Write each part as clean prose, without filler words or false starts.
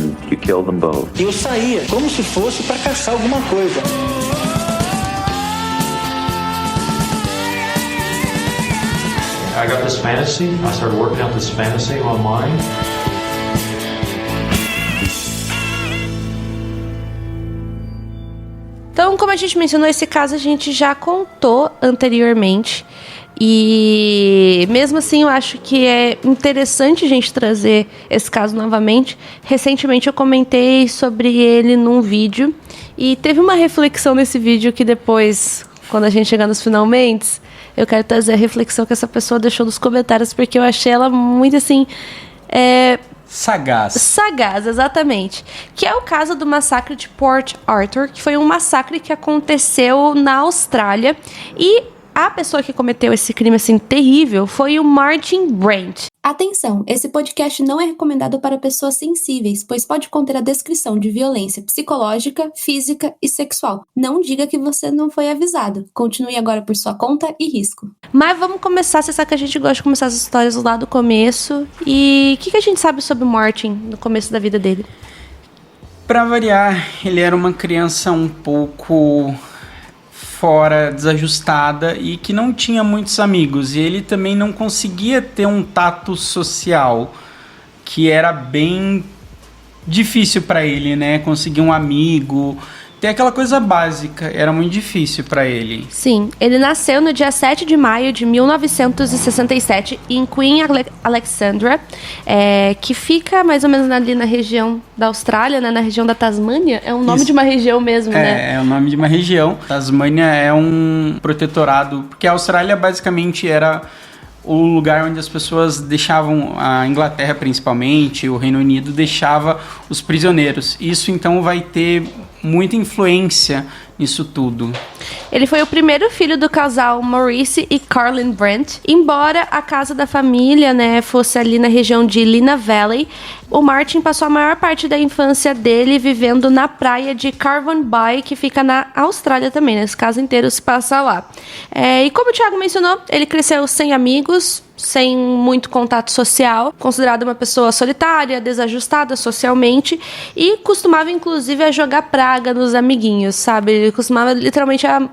mission to kill them both. Eu saía como se fosse para caçar alguma coisa. I got this fantasy. I started working out this fantasy online. Então, como a gente mencionou, esse caso a gente já contou anteriormente. E mesmo assim eu acho que é interessante a gente trazer esse caso novamente. Recentemente eu comentei sobre ele num vídeo e teve uma reflexão nesse vídeo que depois, quando a gente chegar nos finalmente, eu quero trazer a reflexão que essa pessoa deixou nos comentários, porque eu achei ela muito assim... Sagaz, exatamente. Que é o caso do massacre de Port Arthur, que foi um massacre que aconteceu na Austrália. E a pessoa que cometeu esse crime assim terrível foi o Martin Brent. Atenção, esse podcast não é recomendado para pessoas sensíveis, pois pode conter a descrição de violência psicológica, física e sexual. Não diga que você não foi avisado. Continue agora por sua conta e risco. Mas vamos começar, você sabe que a gente gosta de começar as histórias lá do começo. E o que a gente sabe sobre o Martin no começo da vida dele? Pra variar, ele era uma criança um pouco fora, desajustada e que não tinha muitos amigos. E ele também não conseguia ter um tato social, que era bem difícil para ele, né? Conseguir um amigo, ter aquela coisa básica, era muito difícil para ele. Sim, ele nasceu no dia 7 de maio de 1967 em Queen Alexandra, que fica mais ou menos ali na região da Austrália, né, na região da Tasmânia. É o nome de uma região mesmo, né? É o nome de uma região. Tasmânia é um protetorado, porque a Austrália basicamente era o lugar onde as pessoas deixavam, a Inglaterra principalmente, o Reino Unido, deixava os prisioneiros. Isso então vai ter muita influência nisso tudo. Ele foi o primeiro filho do casal Maurice e Carlin Brent. Embora a casa da família, né, fosse ali na região de Lina Valley, o Martin passou a maior parte da infância dele vivendo na praia de Carvan Bay, que fica na Austrália também, né? Esse caso inteiro se passa lá. E como o Thiago mencionou, ele cresceu sem amigos, sem muito contato social, considerado uma pessoa solitária, desajustada socialmente, e costumava inclusive a jogar praga nos amiguinhos, sabe? Ele costumava literalmente a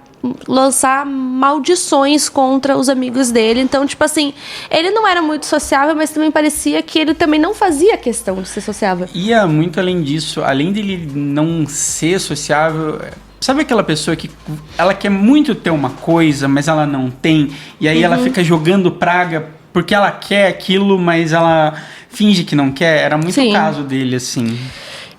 lançar maldições contra os amigos dele. Então, tipo assim, ele não era muito sociável, mas também parecia que ele também não fazia questão de ser sociável. Ia muito além disso, além dele não ser sociável. Sabe aquela pessoa que ela quer muito ter uma coisa, mas ela não tem, e aí ela fica jogando praga porque ela quer aquilo, mas ela finge que não quer? Era muito o caso dele, assim.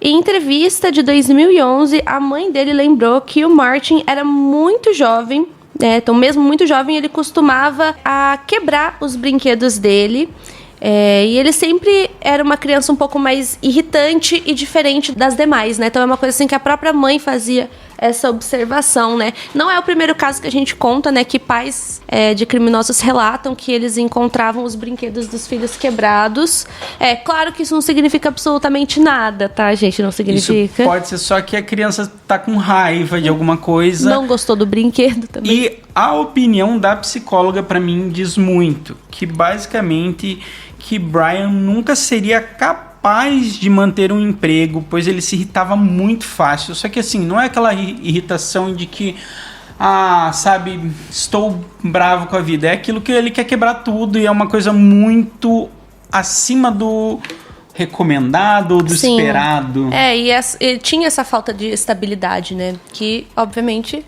Em entrevista de 2011, a mãe dele lembrou que o Martin era muito jovem, então mesmo muito jovem, ele costumava a quebrar os brinquedos dele. E ele sempre era uma criança um pouco mais irritante e diferente das demais, né? Então é uma coisa assim que a própria mãe fazia essa observação, né? Não é o primeiro caso que a gente conta, né? Que pais de criminosos relatam que eles encontravam os brinquedos dos filhos quebrados. Claro que isso não significa absolutamente nada, tá, gente? Não significa. Isso pode ser só que a criança tá com raiva de alguma coisa. Não gostou do brinquedo também. E a opinião da psicóloga, pra mim, diz muito. Que basicamente que Brian nunca seria capaz de manter um emprego, pois ele se irritava muito fácil. Só que assim, não é aquela irritação de que, sabe, estou bravo com a vida. É aquilo que ele quer quebrar tudo e é uma coisa muito acima do recomendado ou do esperado. E ele tinha essa falta de estabilidade, né? Que, obviamente,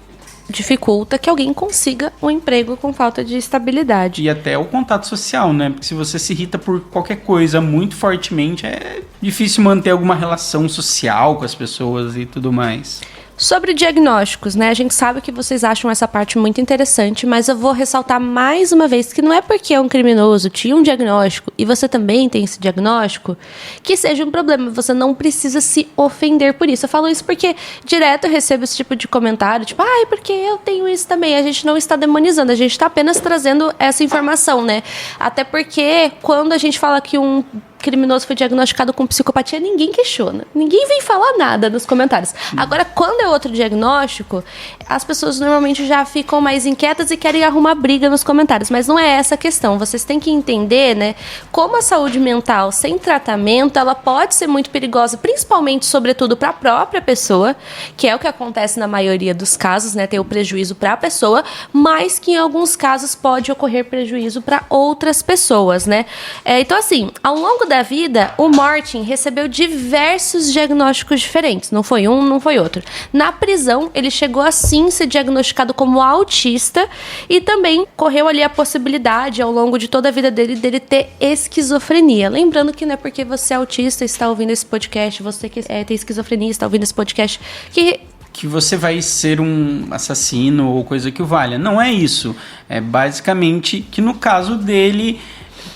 dificulta que alguém consiga um emprego com falta de estabilidade. E até o contato social, né? Porque se você se irrita por qualquer coisa muito fortemente, é difícil manter alguma relação social com as pessoas e tudo mais. Sobre diagnósticos, né? A gente sabe que vocês acham essa parte muito interessante, mas eu vou ressaltar mais uma vez que não é porque é um criminoso, tinha um diagnóstico e você também tem esse diagnóstico, que seja um problema. Você não precisa se ofender por isso. Eu falo isso porque direto eu recebo esse tipo de comentário, tipo, porque eu tenho isso também. A gente não está demonizando, a gente está apenas trazendo essa informação, né? Até porque quando a gente fala que um criminoso foi diagnosticado com psicopatia, ninguém questiona. Ninguém vem falar nada nos comentários. Agora, quando é outro diagnóstico, as pessoas normalmente já ficam mais inquietas e querem arrumar briga nos comentários. Mas não é essa a questão. Vocês têm que entender, né, como a saúde mental sem tratamento, ela pode ser muito perigosa, principalmente, sobretudo, para a própria pessoa, que é o que acontece na maioria dos casos, né, ter o prejuízo para a pessoa, mas que em alguns casos pode ocorrer prejuízo para outras pessoas, né? Então, assim, ao longo da vida, o Martin recebeu diversos diagnósticos diferentes. Não foi um, não foi outro. Na prisão, ele chegou a sim ser diagnosticado como autista e também correu ali a possibilidade, ao longo de toda a vida dele ter esquizofrenia. Lembrando que não é porque você é autista e está ouvindo esse podcast, você que tem esquizofrenia e está ouvindo esse podcast, que você vai ser um assassino ou coisa que o valha. Não é isso. É basicamente que no caso dele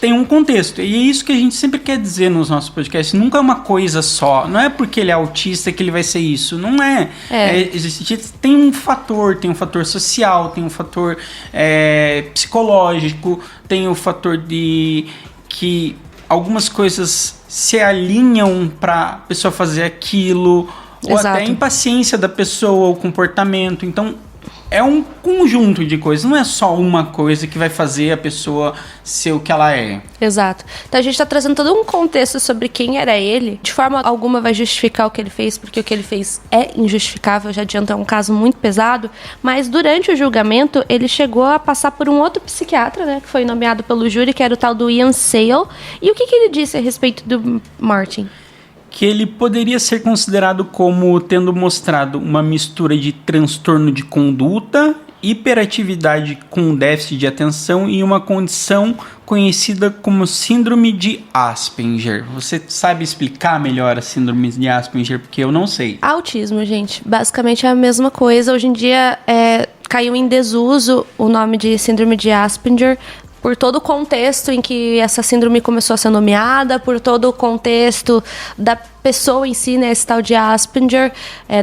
tem um contexto. E é isso que a gente sempre quer dizer nos nossos podcasts. Nunca é uma coisa só. Não é porque ele é autista que ele vai ser isso. Não é. Tem um fator social, tem um fator psicológico, tem o fator de que algumas coisas se alinham para a pessoa fazer aquilo, ou Exato. até a impaciência da pessoa, o comportamento. Então, é um conjunto de coisas, não é só uma coisa que vai fazer a pessoa ser o que ela é. Exato. Então a gente tá trazendo todo um contexto sobre quem era ele. De forma alguma vai justificar o que ele fez, porque o que ele fez é injustificável, já adianta, é um caso muito pesado. Mas durante o julgamento, ele chegou a passar por um outro psiquiatra, né, que foi nomeado pelo júri, que era o tal do Ian Sale. E o que ele disse a respeito do Martin? Que ele poderia ser considerado como tendo mostrado uma mistura de transtorno de conduta, hiperatividade com déficit de atenção e uma condição conhecida como síndrome de Asperger. Você sabe explicar melhor a síndrome de Asperger? Porque eu não sei. Autismo, gente. Basicamente é a mesma coisa. Hoje em dia caiu em desuso o nome de síndrome de Asperger, por todo o contexto em que essa síndrome começou a ser nomeada, por todo o contexto da pessoa em si, né, esse tal de Asperger,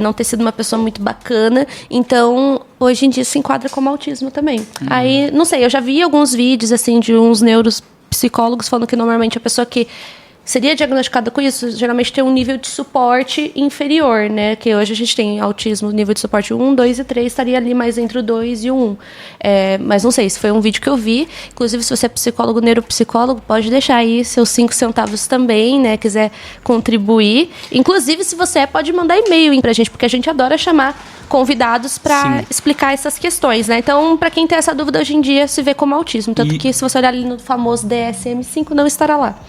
não ter sido uma pessoa muito bacana. Então, hoje em dia se enquadra como autismo também. Aí, não sei, eu já vi alguns vídeos, assim, de uns neuropsicólogos falando que normalmente a pessoa que seria diagnosticada com isso, geralmente tem um nível de suporte inferior, né? Que hoje a gente tem autismo, nível de suporte 1, 2 e 3, estaria ali mais entre o 2 e o 1. Mas não sei, se foi um vídeo que eu vi. Inclusive, se você é psicólogo, neuropsicólogo, pode deixar aí seus 5 centavos também, né? Quiser contribuir. Inclusive, se você pode mandar e-mail pra gente, porque a gente adora chamar convidados para explicar essas questões, né? Então, para quem tem essa dúvida hoje em dia, se vê como autismo. Tanto que, se você olhar ali no famoso DSM-5, não estará lá.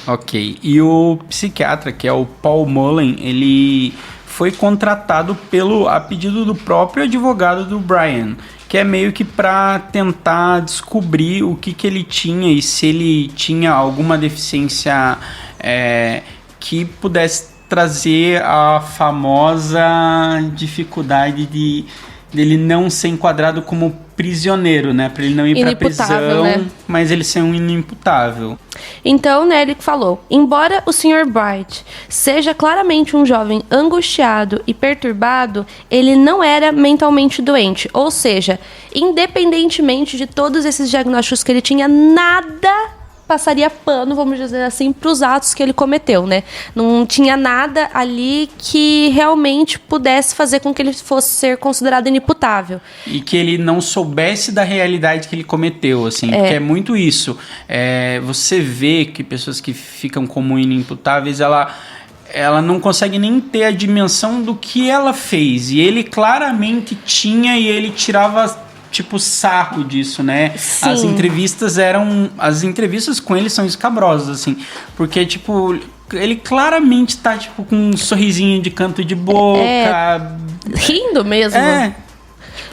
Ok, e o psiquiatra, que é o Paul Mullen, ele foi contratado a pedido do próprio advogado do Brian, que é meio que para tentar descobrir o que ele tinha e se ele tinha alguma deficiência que pudesse trazer a famosa dificuldade dele não ser enquadrado como prisioneiro, né? Para ele não ir para prisão, né? Mas ele ser um inimputável. Então, né, ele falou: embora o Sr. Bright seja claramente um jovem angustiado e perturbado, ele não era mentalmente doente. Ou seja, independentemente de todos esses diagnósticos que ele tinha, nada passaria pano, vamos dizer assim, para os atos que ele cometeu, né? Não tinha nada ali que realmente pudesse fazer com que ele fosse ser considerado inimputável. E que ele não soubesse da realidade que ele cometeu, assim, porque é muito isso. Você vê que pessoas que ficam como inimputáveis, ela não consegue nem ter a dimensão do que ela fez. E ele claramente tinha, e ele tirava sarro disso, né? Sim. As entrevistas com ele são escabrosas, assim, porque, ele claramente tá, com um sorrisinho de canto de boca. Rindo mesmo.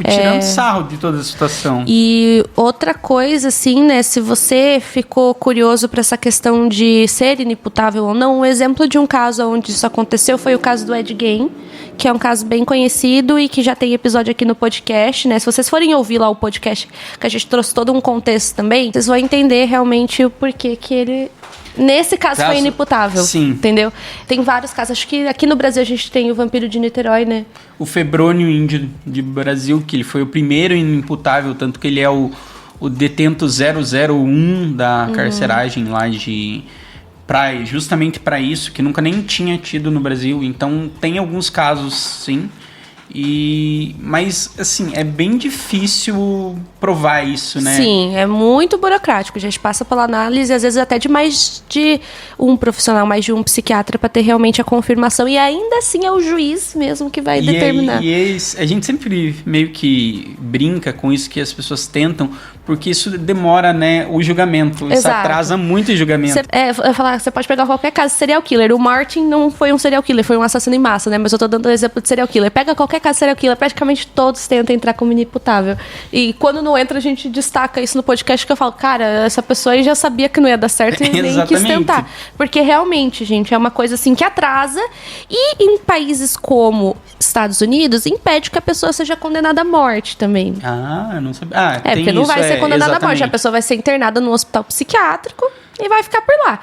Tirando sarro de toda a situação. E outra coisa, assim, né? Se você ficou curioso para essa questão de ser inimputável ou não, um exemplo de um caso onde isso aconteceu foi o caso do Ed Gein, que é um caso bem conhecido e que já tem episódio aqui no podcast, né? Se vocês forem ouvir lá o podcast, que a gente trouxe todo um contexto também, vocês vão entender realmente o porquê que ele, nesse caso, foi inimputável. Sim. Entendeu? Tem vários casos. Acho que aqui no Brasil a gente tem o Vampiro de Niterói, né? O Febrônio Índio de Brasil, que ele foi o primeiro inimputável, tanto que ele é o detento 001 da carceragem lá de justamente para isso, que nunca nem tinha tido no Brasil. Então tem alguns casos, sim. Mas, assim, é bem difícil provar isso, né? Sim, é muito burocrático. A gente passa pela análise, às vezes até de mais de um profissional, mais de um psiquiatra, para ter realmente a confirmação. E ainda assim é o juiz mesmo que vai determinar. A gente sempre meio que brinca com isso, que as pessoas tentam, porque isso demora, né, o julgamento. Isso atrasa muito o julgamento. Você pode pegar qualquer caso de serial killer. O Martin não foi um serial killer, foi um assassino em massa, né? Mas eu tô dando o exemplo de serial killer. Pega qualquer caso de serial killer, praticamente todos tentam entrar como inimputável. E quando não entra, a gente destaca isso no podcast, que eu falo, cara, essa pessoa aí já sabia que não ia dar certo e nem quis tentar. Porque realmente, gente, é uma coisa assim que atrasa. E em países como Estados Unidos, impede que a pessoa seja condenada à morte também. Eu não sabia. Tem porque não isso, vai ser condenada à morte. A pessoa vai ser internada num hospital psiquiátrico e vai ficar por lá.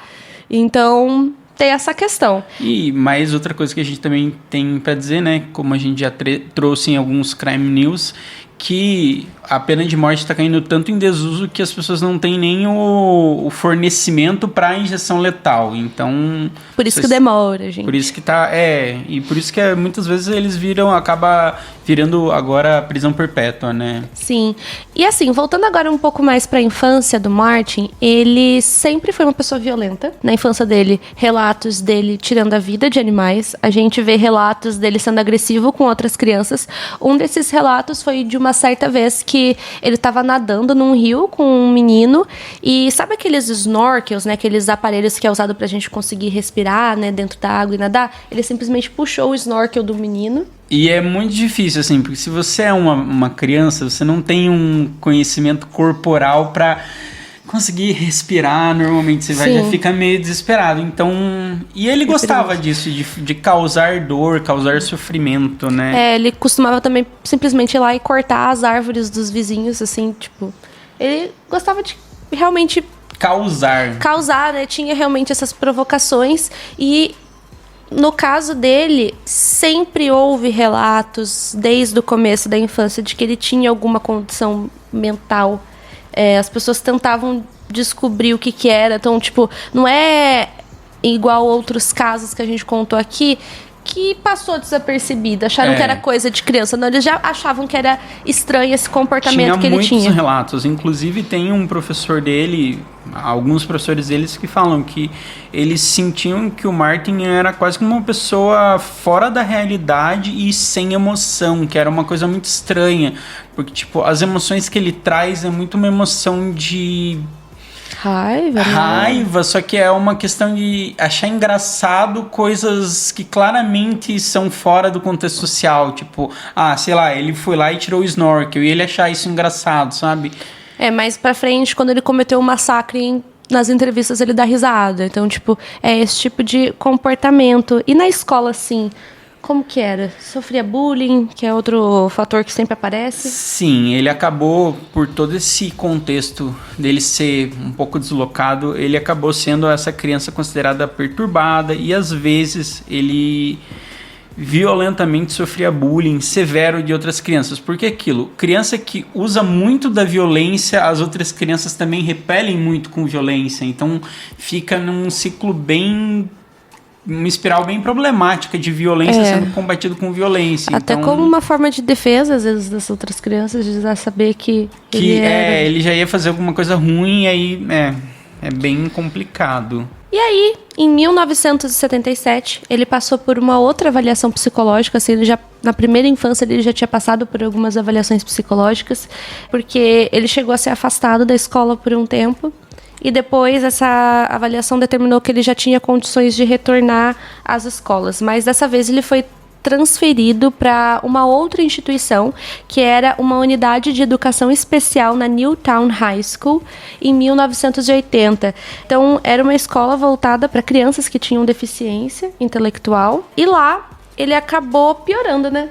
Então, tem essa questão. E mais outra coisa que a gente também tem para dizer, né? Como a gente já trouxe em alguns crime news, que a pena de morte está caindo tanto em desuso que as pessoas não têm nem o fornecimento para a injeção letal. Então... Por isso que demora, gente. Por isso que e por isso que muitas vezes eles acaba virando agora prisão perpétua, né? Sim. E assim, voltando agora um pouco mais para a infância do Martin, ele sempre foi uma pessoa violenta. Na infância dele, relatos dele tirando a vida de animais. A gente vê relatos dele sendo agressivo com outras crianças. Um desses relatos foi de uma certa vez que ele estava nadando num rio com um menino e sabe aqueles snorkels, né, aqueles aparelhos que é usado pra gente conseguir respirar, né, dentro da água e nadar? Ele simplesmente puxou o snorkel do menino. E é muito difícil, assim, porque se você é uma criança, você não tem um conhecimento corporal pra conseguir respirar normalmente, você já fica meio desesperado. Então, e ele gostava disso, de causar dor, causar sofrimento, né? Ele costumava também simplesmente ir lá e cortar as árvores dos vizinhos, assim, tipo... Ele gostava de realmente... Causar, né? Tinha realmente essas provocações e... No caso dele, sempre houve relatos, desde o começo da infância, de que ele tinha alguma condição mental. As pessoas tentavam descobrir o que era. Então, tipo, não é igual outros casos que a gente contou aqui, que passou desapercebido. Acharam que era coisa de criança. Não, eles já achavam que era estranho esse comportamento que ele tinha. Tinha muitos relatos. Inclusive, tem um professor dele, alguns professores deles, que falam que eles sentiam que o Martin era quase como uma pessoa fora da realidade e sem emoção, que era uma coisa muito estranha. Porque, tipo, as emoções que ele traz é muito uma emoção de... Raiva, só que é uma questão de achar engraçado coisas que claramente são fora do contexto social. Tipo, sei lá, ele foi lá e tirou o snorkel e ele achar isso engraçado, sabe? Mais pra frente, quando ele cometeu um massacre nas entrevistas ele dá risada. Então, tipo, é esse tipo de comportamento. E na escola, assim... Como que era? Sofria bullying, que é outro fator que sempre aparece? Sim, ele acabou, por todo esse contexto dele ser um pouco deslocado, ele acabou sendo essa criança considerada perturbada e às vezes ele violentamente sofria bullying severo de outras crianças. Porque aquilo, criança que usa muito da violência, as outras crianças também repelem muito com violência. Então fica num ciclo uma espiral bem problemática de violência sendo combatido com violência. Até então, como uma forma de defesa, às vezes, das outras crianças, de já saber que ele já ia fazer alguma coisa ruim, e aí é bem complicado. E aí, em 1977, ele passou por uma outra avaliação psicológica, assim, na primeira infância ele já tinha passado por algumas avaliações psicológicas, porque ele chegou a ser afastado da escola por um tempo. E depois essa avaliação determinou que ele já tinha condições de retornar às escolas. Mas dessa vez ele foi transferido para uma outra instituição, que era uma unidade de educação especial na Newtown High School, em 1980. Então, era uma escola voltada para crianças que tinham deficiência intelectual. E lá, ele acabou piorando, né?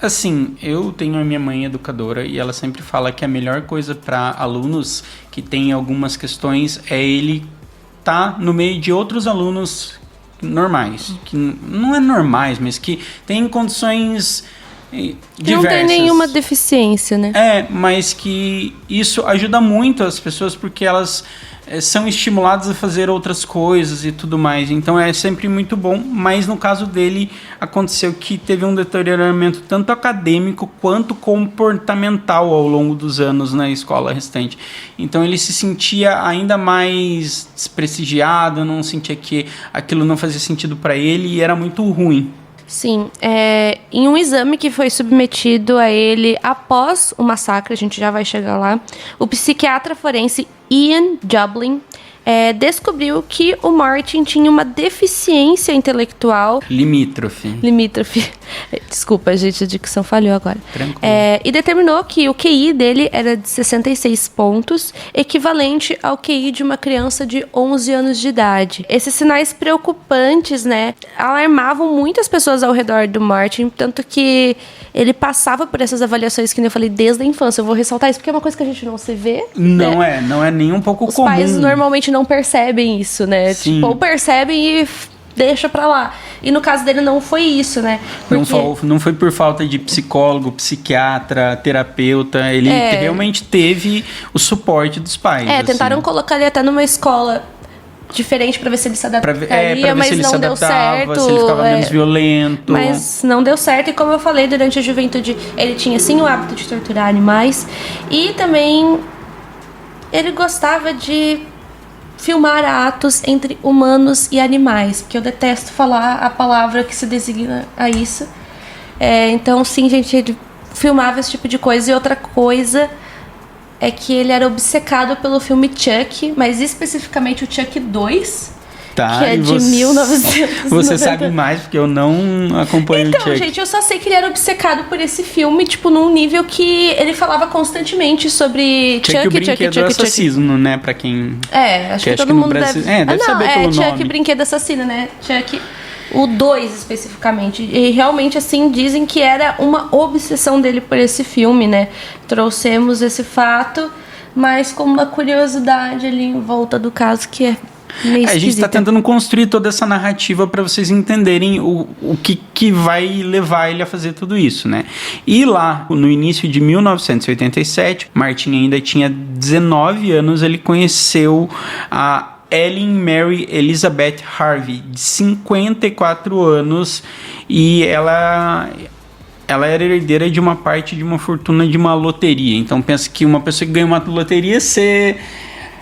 Assim, eu tenho a minha mãe educadora e ela sempre fala que a melhor coisa para alunos que têm algumas questões é ele estar no meio de outros alunos normais. Que não é normais, mas que têm condições diversas. Não tem nenhuma deficiência, né? Mas que isso ajuda muito as pessoas porque elas são estimulados a fazer outras coisas e tudo mais. Então é sempre muito bom, mas no caso dele aconteceu que teve um deterioramento tanto acadêmico quanto comportamental ao longo dos anos na escola restante. Então ele se sentia ainda mais desprestigiado, não sentia que aquilo não fazia sentido para ele e era muito ruim. Sim, em um exame que foi submetido a ele após o massacre, a gente já vai chegar lá, o psiquiatra forense Ian Dublin descobriu que o Martin tinha uma deficiência intelectual... Limítrofe. Desculpa, gente, a dicção falhou agora. Tranquilo. E determinou que o QI dele era de 66 pontos, equivalente ao QI de uma criança de 11 anos de idade. Esses sinais preocupantes, né, alarmavam muitas pessoas ao redor do Martin, tanto que ele passava por essas avaliações que eu falei desde a infância. Eu vou ressaltar isso porque é uma coisa que a gente não se vê. Não né? é nem um pouco Os comum. Os pais normalmente não percebem isso, né? Sim. Tipo, ou percebem e deixa pra lá. E no caso dele não foi isso, né? Porque... Não foi por falta de psicólogo, psiquiatra, terapeuta. Ele realmente teve o suporte dos pais. Tentaram colocar ele até numa escola diferente pra ver se ele se adaptaria, pra ver mas se ele não se deu adaptava, certo. Se ele ficava menos violento. Mas não deu certo. E como eu falei, durante a juventude, ele tinha sim o hábito de torturar animais. E também ele gostava de filmar atos entre humanos e animais, porque eu detesto falar a palavra que se designa a isso. Então, sim, gente, ele filmava esse tipo de coisa. E outra coisa é que ele era obcecado pelo filme Chuck, mas especificamente o Chuck 2, que é de 1990. Você sabe mais, porque eu não acompanho o Chuck. Então, gente, eu só sei que ele era obcecado por esse filme, tipo, num nível que ele falava constantemente sobre Chuck, o brinquedo assassino, né? Pra quem... acho que todo mundo Brasil... deve saber pelo nome. Chuck, brinquedo assassino, né? Chuck, o 2 especificamente. E realmente, assim, dizem que era uma obsessão dele por esse filme, né? Trouxemos esse fato, mas com uma curiosidade ali em volta do caso que é... A gente está tentando construir toda essa narrativa para vocês entenderem o que vai levar ele a fazer tudo isso, né? E lá, no início de 1987, Martin ainda tinha 19 anos, ele conheceu a Ellen Mary Elizabeth Harvey, de 54 anos, e ela era herdeira de uma parte de uma fortuna de uma loteria. Então pensa que uma pessoa que ganha uma loteria,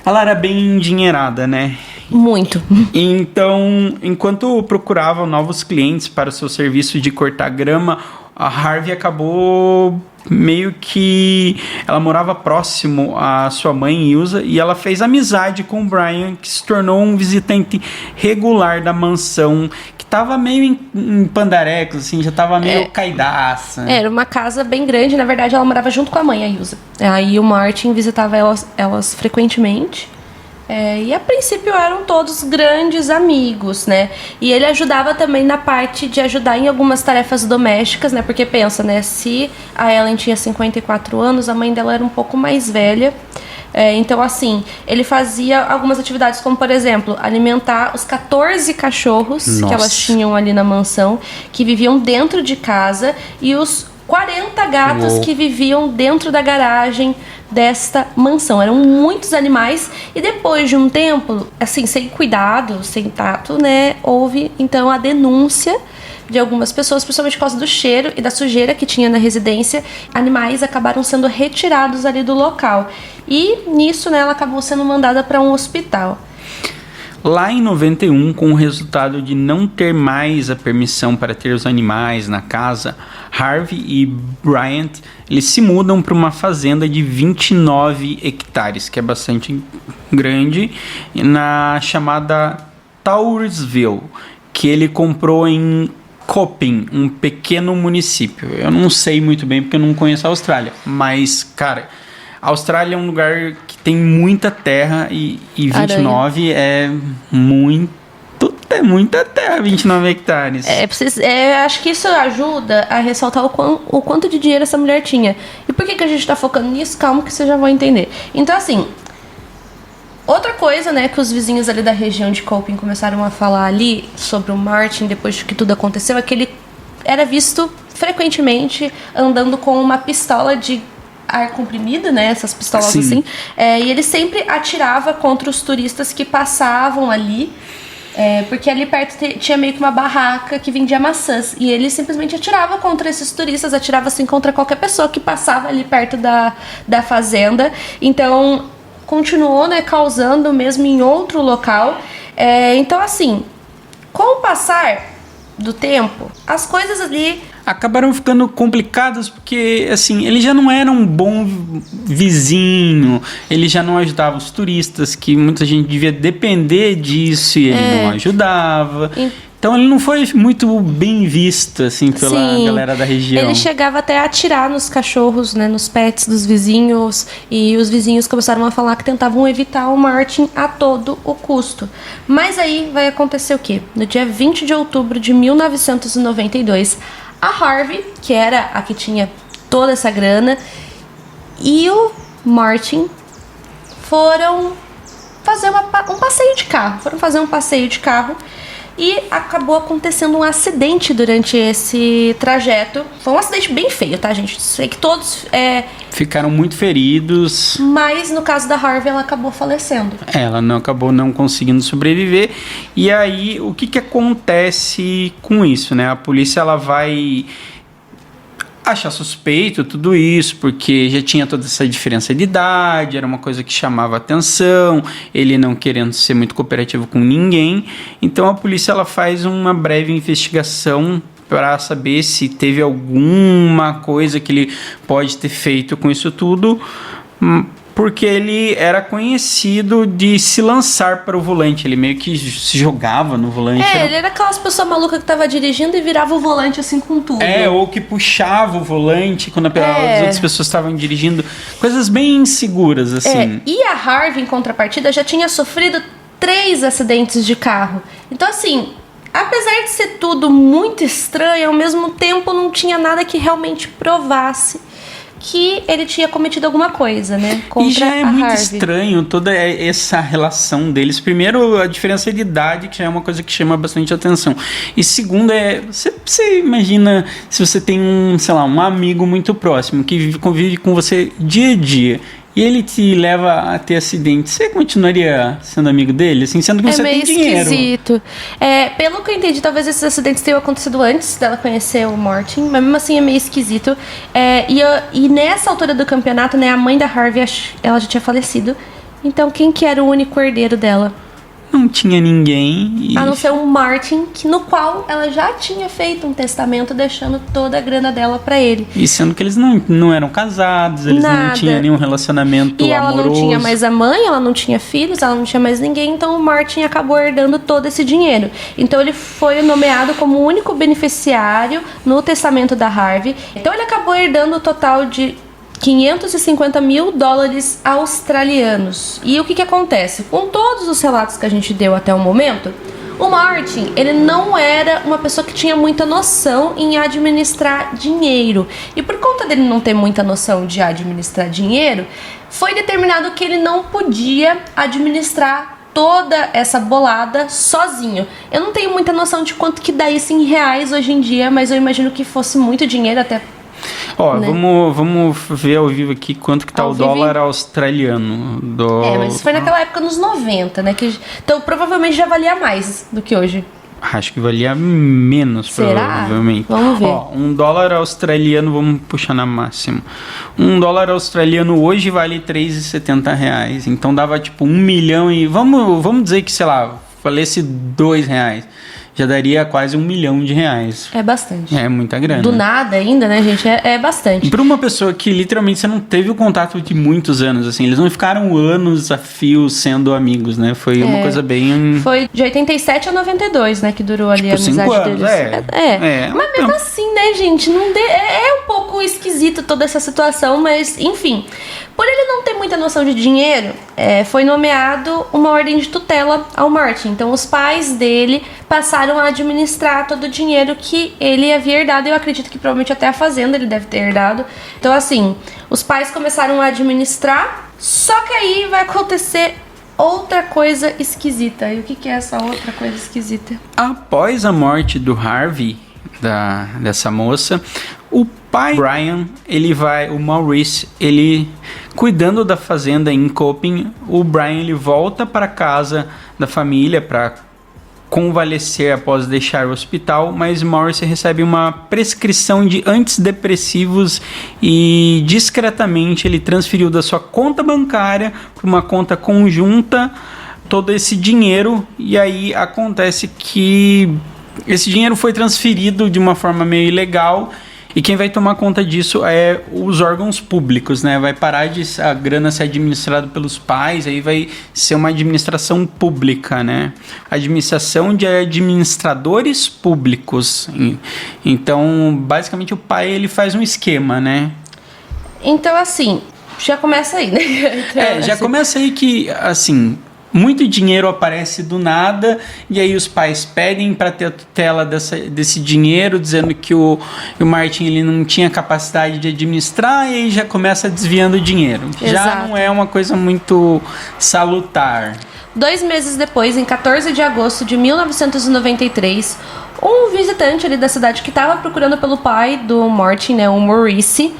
ela era bem endinheirada, né? Muito. Então, enquanto procurava novos clientes para o seu serviço de cortar grama, a Harvey acabou meio que... Ela morava próximo à sua mãe, Ilsa, e ela fez amizade com o Brian, que se tornou um visitante regular da mansão, que estava meio em pandarecos, assim, já estava meio caidaça. Era uma casa bem grande, na verdade ela morava junto com a mãe, a Ilsa. Aí o Martin visitava elas frequentemente. E a princípio eram todos grandes amigos, né? E ele ajudava também na parte de ajudar em algumas tarefas domésticas, né? Porque pensa, né? Se a Ellen tinha 54 anos, a mãe dela era um pouco mais velha. Então, assim, ele fazia algumas atividades, como, por exemplo, alimentar os 14 cachorros que elas tinham ali na mansão, que viviam dentro de casa, e os 40 gatos que viviam dentro da garagem desta mansão. Eram muitos animais, e depois de um tempo, assim, sem cuidado, sem tato, né, houve então a denúncia de algumas pessoas, principalmente por causa do cheiro e da sujeira que tinha na residência. Animais acabaram sendo retirados ali do local, e nisso, né, ela acabou sendo mandada para um hospital. Lá em 91, com o resultado de não ter mais a permissão para ter os animais na casa, Harvey e Bryant, eles se mudam para uma fazenda de 29 hectares, que é bastante grande, na chamada Townsville, que ele comprou em Coping, um pequeno município. Eu não sei muito bem porque eu não conheço a Austrália, mas, cara... A Austrália é um lugar que tem muita terra e 29 é muita terra, 29 hectares. Acho que isso ajuda a ressaltar o quanto de dinheiro essa mulher tinha. E por que a gente tá focando nisso? Calma que vocês já vão entender. Então, assim, outra coisa, né, que os vizinhos ali da região de Coping começaram a falar ali sobre o Martin, depois que tudo aconteceu, é que ele era visto frequentemente andando com uma pistola de ar comprimido, né? Essas pistolas Sim. assim. E ele sempre atirava contra os turistas que passavam ali. Porque ali perto tinha meio que uma barraca que vendia maçãs. E ele simplesmente atirava contra esses turistas, atirava assim contra qualquer pessoa que passava ali perto da fazenda. Então, continuou, né, causando mesmo em outro local. Então, assim, com o passar do tempo, as coisas ali acabaram ficando complicadas porque, assim, ele já não era um bom vizinho, ele já não ajudava os turistas, que muita gente devia depender disso e ele não ajudava. Então ele não foi muito bem visto, assim, pela galera da região. Ele chegava até a atirar nos cachorros, né, nos pets dos vizinhos, e os vizinhos começaram a falar que tentavam evitar o Martin a todo o custo. Mas aí vai acontecer o quê? No dia 20 de outubro de 1992, a Harvey, que era a que tinha toda essa grana, e o Martin foram fazer um passeio de carro. E acabou acontecendo um acidente durante esse trajeto. Foi um acidente bem feio, tá, gente? Sei que todos ficaram muito feridos. Mas no caso da Harvey, ela acabou falecendo. Ela acabou não conseguindo sobreviver. E aí, o que acontece com isso, né? A polícia, ela vai achar suspeito tudo isso, porque já tinha toda essa diferença de idade, era uma coisa que chamava atenção, ele não querendo ser muito cooperativo com ninguém. Então a polícia, ela faz uma breve investigação para saber se teve alguma coisa que ele pode ter feito com isso tudo, porque ele era conhecido de se lançar para o volante, ele meio que se jogava no volante. Ele era aquelas pessoas malucas que tava dirigindo e virava o volante assim com tudo. Ou que puxava o volante quando as outras pessoas estavam dirigindo, coisas bem inseguras, assim. E a Harvey, em contrapartida, já tinha sofrido 3 acidentes de carro. Então, assim, apesar de ser tudo muito estranho, ao mesmo tempo não tinha nada que realmente provasse que ele tinha cometido alguma coisa, né? Contra e já é muito Harvey. estranho toda essa relação deles. Primeiro, a diferença de idade, que já é uma coisa que chama bastante atenção. E segundo, você imagina se você tem um amigo muito próximo que convive com você dia a dia e ele te leva a ter acidente, você continuaria sendo amigo dele? Assim, sendo que você tem dinheiro. É meio esquisito. Pelo que eu entendi, talvez esses acidentes tenham acontecido antes dela conhecer o Martin, mas mesmo assim é meio esquisito. E nessa altura do campeonato, né, a mãe da Harvey, ela já tinha falecido. Então quem que era o único herdeiro dela? Não tinha ninguém. A não ser o Martin, no qual ela já tinha feito um testamento deixando toda a grana dela pra ele. E sendo que eles não eram casados, eles não tinham nenhum relacionamento e amoroso. Ela não tinha mais a mãe, ela não tinha filhos, ela não tinha mais ninguém, então o Martin acabou herdando todo esse dinheiro. Então ele foi nomeado como o único beneficiário no testamento da Harvey. Então ele acabou herdando o total de $550 mil australianos. E o que acontece? Com todos os relatos que a gente deu até o momento, o Martin, ele não era uma pessoa que tinha muita noção em administrar dinheiro. E por conta dele não ter muita noção de administrar dinheiro, foi determinado que ele não podia administrar toda essa bolada sozinho. Eu não tenho muita noção de quanto que dá isso em reais hoje em dia, mas eu imagino que fosse muito dinheiro até. Né? Vamos ver ao vivo aqui quanto que tá o dólar australiano. Mas foi naquela época nos 90, né? Então provavelmente já valia mais do que hoje. Acho que valia menos, provavelmente. Vamos ver. $1 australiano, vamos puxar na máxima. $1 australiano hoje vale R$3,70. Então dava tipo 1 milhão e... Vamos dizer que, sei lá, valesse R$2. Já daria quase R$1 milhão. É bastante. É muita grana. Do nada ainda, né, gente? É bastante. Para uma pessoa que literalmente você não teve o contato de muitos anos, assim, eles não ficaram anos a fio sendo amigos, né? Foi uma coisa bem... Foi de 87 a 92, né, que durou ali a amizade 5 anos, deles. Mas mesmo assim, né, gente, é um pouco esquisito toda essa situação, mas, enfim... Por ele não ter muita noção de dinheiro, foi nomeado uma ordem de tutela ao Martin. Então, os pais dele passaram a administrar todo o dinheiro que ele havia herdado. Eu acredito que provavelmente até a fazenda ele deve ter herdado. Então, assim, os pais começaram a administrar, só que aí vai acontecer outra coisa esquisita. E o que é essa outra coisa esquisita? Após a morte do Harvey, dessa moça. O pai Brian, o Maurice, ele cuidando da fazenda em Coping, o Brian ele volta para casa da família para convalescer após deixar o hospital, mas Maurice recebe uma prescrição de antidepressivos e discretamente ele transferiu da sua conta bancária para uma conta conjunta todo esse dinheiro, e aí acontece que esse dinheiro foi transferido de uma forma meio ilegal. E quem vai tomar conta disso é os órgãos públicos, né? Vai parar de a grana ser administrada pelos pais, aí vai ser uma administração pública, né? Administração de administradores públicos. Então, basicamente, o pai ele faz um esquema, né? Então, assim, já começa aí, né? Então, já começa aí que, assim, muito dinheiro aparece do nada, e aí os pais pedem para ter a tutela desse dinheiro, dizendo que o Martin ele não tinha capacidade de administrar, e aí já começa desviando o dinheiro. Exato. Já não é uma coisa muito salutar. 2 meses depois, em 14 de agosto de 1993, um visitante ali da cidade que estava procurando pelo pai do Martin, né, o Maurice,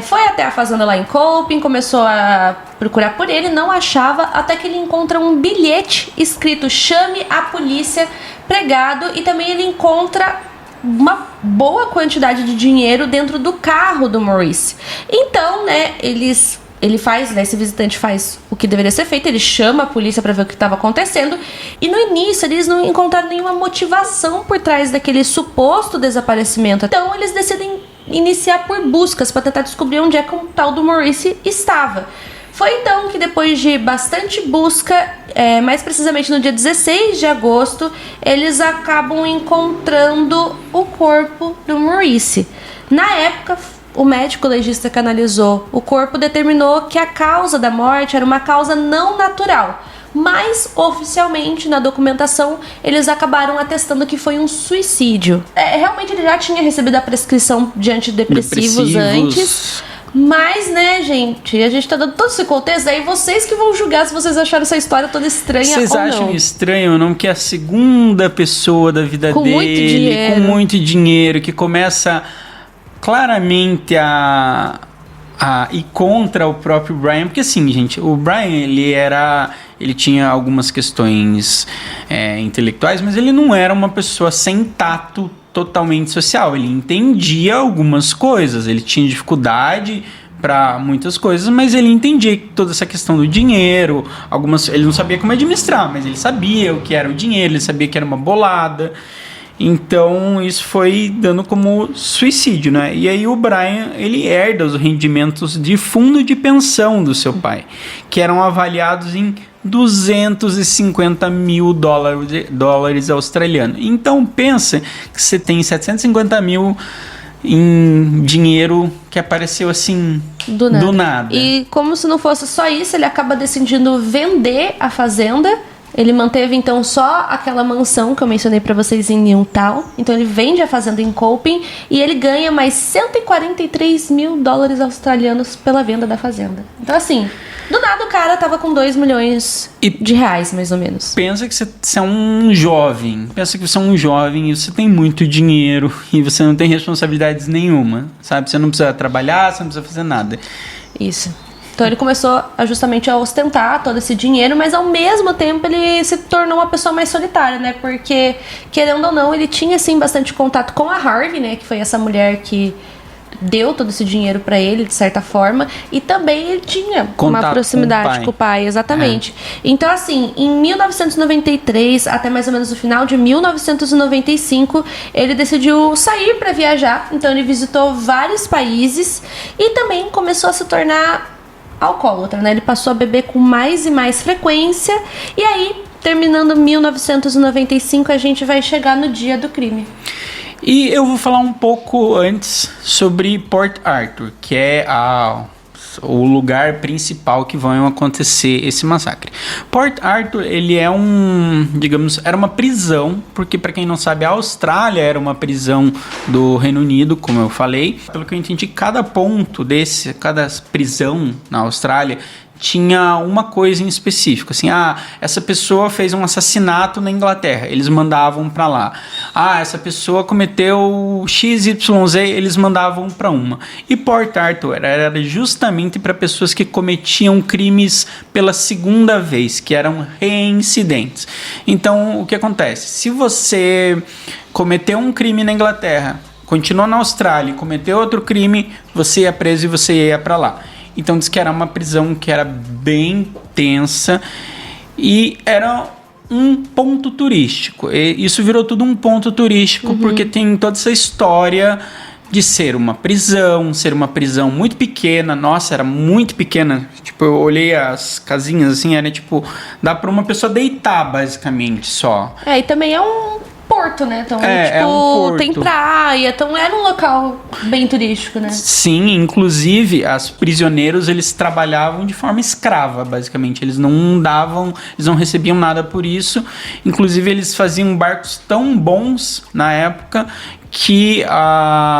foi até a fazenda lá em Coping, começou a procurar por ele, não achava, até que ele encontra um bilhete escrito "Chame a polícia", pregado, e também ele encontra uma boa quantidade de dinheiro dentro do carro do Maurice. Então, né, esse visitante faz o que deveria ser feito, ele chama a polícia para ver o que estava acontecendo, e no início eles não encontraram nenhuma motivação por trás daquele suposto desaparecimento. Então eles decidem iniciar por buscas para tentar descobrir onde é que o tal do Maurice estava. Foi então que, depois de bastante busca, mais precisamente no dia 16 de agosto, eles acabam encontrando o corpo do Maurice. Na época, o médico legista que analisou o corpo determinou que a causa da morte era uma causa não natural, mas oficialmente na documentação eles acabaram atestando que foi um suicídio. Realmente ele já tinha recebido a prescrição de antidepressivos antes, mas, né, gente, a gente tá dando todo esse contexto, aí vocês que vão julgar se vocês acharam essa história toda estranha ou não. Vocês acham estranho ou não que a segunda pessoa da vida dele, com muito dinheiro, que começa claramente a ir contra o próprio Brian, porque assim, gente, o Brian ele tinha algumas questões intelectuais, mas ele não era uma pessoa sem tato totalmente social. Ele entendia algumas coisas, ele tinha dificuldade para muitas coisas, mas ele entendia toda essa questão do dinheiro, ele não sabia como administrar, mas ele sabia o que era o dinheiro, ele sabia que era uma bolada. Então isso foi dando como suicídio, né? E aí o Brian, ele herda os rendimentos de fundo de pensão do seu pai, que eram avaliados em 250 mil dólares australianos. Então pensa que você tem 750 mil em dinheiro que apareceu assim do nada. E como se não fosse só isso, ele acaba decidindo vender a fazenda. Ele manteve então só aquela mansão que eu mencionei pra vocês em Newtown. Então ele vende a fazenda em Coping e ele ganha mais 143 mil dólares australianos pela venda da fazenda. Então assim, do nada o cara tava com 2 milhões de reais, mais ou menos. Pensa que você é um jovem. Pensa que você é um jovem e você tem muito dinheiro e você não tem responsabilidades nenhuma, sabe? Você não precisa trabalhar, você não precisa fazer nada. Isso. Então ele começou justamente a ostentar todo esse dinheiro, mas ao mesmo tempo ele se tornou uma pessoa mais solitária, né? Porque, querendo ou não, ele tinha sim bastante contato com a Harvey, né? Que foi essa mulher que deu todo esse dinheiro pra ele, de certa forma. E também ele tinha contato, uma proximidade com o pai, exatamente. Então, assim, em 1993, até mais ou menos o final de 1995, ele decidiu sair pra viajar. Então ele visitou vários países e também começou a se tornar alcoólatra, né? Ele passou a beber com mais e mais frequência. E aí, terminando 1995, a gente vai chegar no dia do crime. E eu vou falar um pouco antes sobre Port Arthur, que é o lugar principal que vão acontecer esse massacre. Port Arthur, ele é era uma prisão, porque para quem não sabe, a Austrália era uma prisão do Reino Unido, como eu falei. Pelo que eu entendi, cada prisão na Austrália tinha uma coisa em específico, assim, essa pessoa fez um assassinato na Inglaterra, eles mandavam para lá. Essa pessoa cometeu XYZ, eles mandavam para uma. E Port Arthur era justamente para pessoas que cometiam crimes pela segunda vez, que eram reincidentes. Então, o que acontece? Se você cometeu um crime na Inglaterra, continuou na Austrália e cometeu outro crime, você ia preso e você ia para lá. Então diz que era uma prisão que era bem tensa e era um ponto turístico. E isso virou tudo um ponto turístico porque tem toda essa história de ser uma prisão muito pequena. Nossa, era muito pequena. Tipo, eu olhei as casinhas assim, era tipo, dá para uma pessoa deitar basicamente só. E também é um porto, né? Então, é um porto. Tem praia, então era um local bem turístico, né? Sim, inclusive, os prisioneiros, eles trabalhavam de forma escrava, basicamente. Eles não recebiam nada por isso. Inclusive, eles faziam barcos tão bons na época que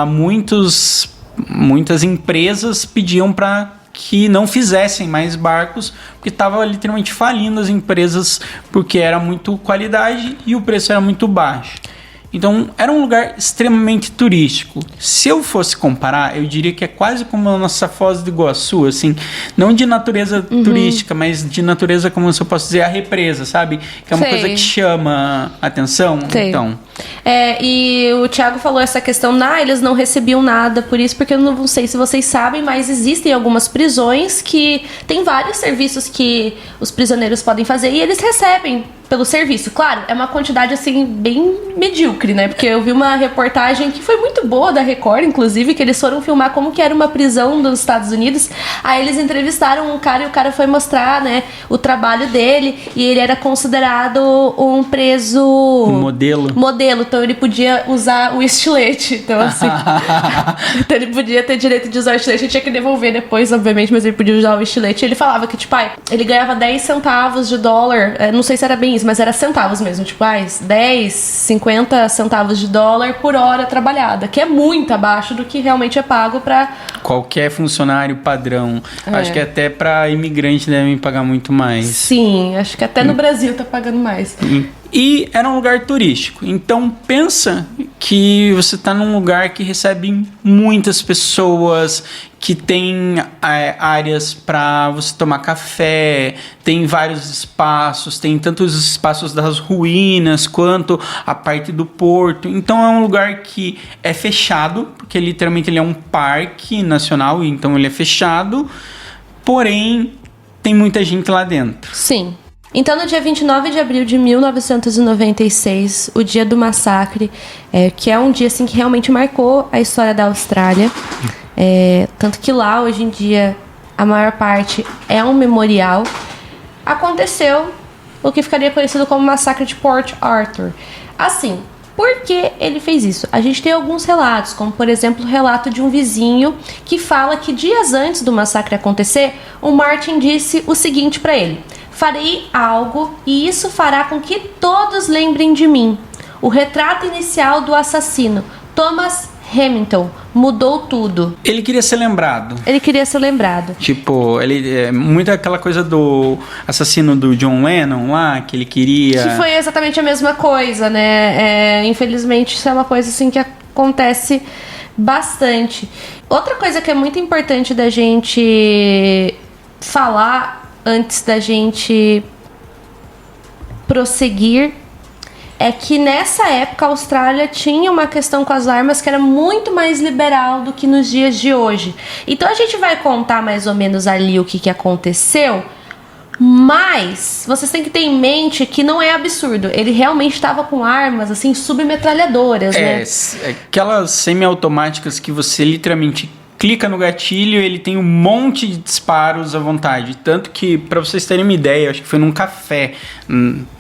muitas empresas pediam para que não fizessem mais barcos, porque estava literalmente falindo as empresas, porque era muito qualidade e o preço era muito baixo. Então, era um lugar extremamente turístico. Se eu fosse comparar, eu diria que é quase como a nossa Foz do Iguaçu, assim, não de natureza turística, mas de natureza, como se eu posso dizer, a represa, sabe? Que é uma coisa que chama a atenção. Sei. Então. E o Thiago falou essa questão, eles não recebiam nada por isso, porque eu não sei se vocês sabem, mas existem algumas prisões que tem vários serviços que os prisioneiros podem fazer e eles recebem pelo serviço. Claro, é uma quantidade, assim, bem medíocre, né? Porque eu vi uma reportagem que foi muito boa da Record, inclusive, que eles foram filmar como que era uma prisão dos Estados Unidos. Aí eles entrevistaram um cara e o cara foi mostrar, né, o trabalho dele, e ele era considerado um preso... Modelo, então ele podia usar o estilete. Então, assim... então ele podia ter direito de usar o estilete, ele tinha que devolver depois, obviamente, mas ele podia usar o estilete. E ele falava que, tipo, ele ganhava 10 centavos de dólar, não sei se era bem isso, mas era centavos mesmo, tipo, 10, 50 centavos de dólar por hora trabalhada, que é muito abaixo do que realmente é pago para qualquer funcionário padrão. Acho que até para imigrante devem pagar muito mais. Sim, acho que até no Brasil tá pagando mais. E era um lugar turístico. Então pensa que você está num lugar que recebe muitas pessoas, que tem áreas para você tomar café, tem vários espaços, tem tanto os espaços das ruínas quanto a parte do porto. Então é um lugar que é fechado, porque literalmente ele é um parque nacional, então ele é fechado, porém tem muita gente lá dentro. Sim. Então, no dia 29 de abril de 1996, o dia do massacre, que é um dia assim, que realmente marcou a história da Austrália, tanto que lá, hoje em dia, a maior parte é um memorial, aconteceu o que ficaria conhecido como massacre de Port Arthur. Assim, por que ele fez isso? A gente tem alguns relatos, como por exemplo o relato de um vizinho que fala que dias antes do massacre acontecer, o Martin disse o seguinte para ele: farei algo e isso fará com que todos lembrem de mim. O retrato inicial do assassino, Thomas Hamilton, mudou tudo. Ele queria ser lembrado. Tipo, ele muito aquela coisa do assassino do John Lennon lá, que ele queria... Que foi exatamente a mesma coisa, né? Infelizmente, isso é uma coisa assim que acontece bastante. Outra coisa que é muito importante da gente falar antes da gente prosseguir é que nessa época a Austrália tinha uma questão com as armas que era muito mais liberal do que nos dias de hoje. Então a gente vai contar mais ou menos ali o que aconteceu, mas vocês têm que ter em mente que não é absurdo. Ele realmente estava com armas assim submetralhadoras, né? Aquelas semiautomáticas que você literalmente clica no gatilho, ele tem um monte de disparos à vontade. Tanto que, para vocês terem uma ideia, acho que foi num café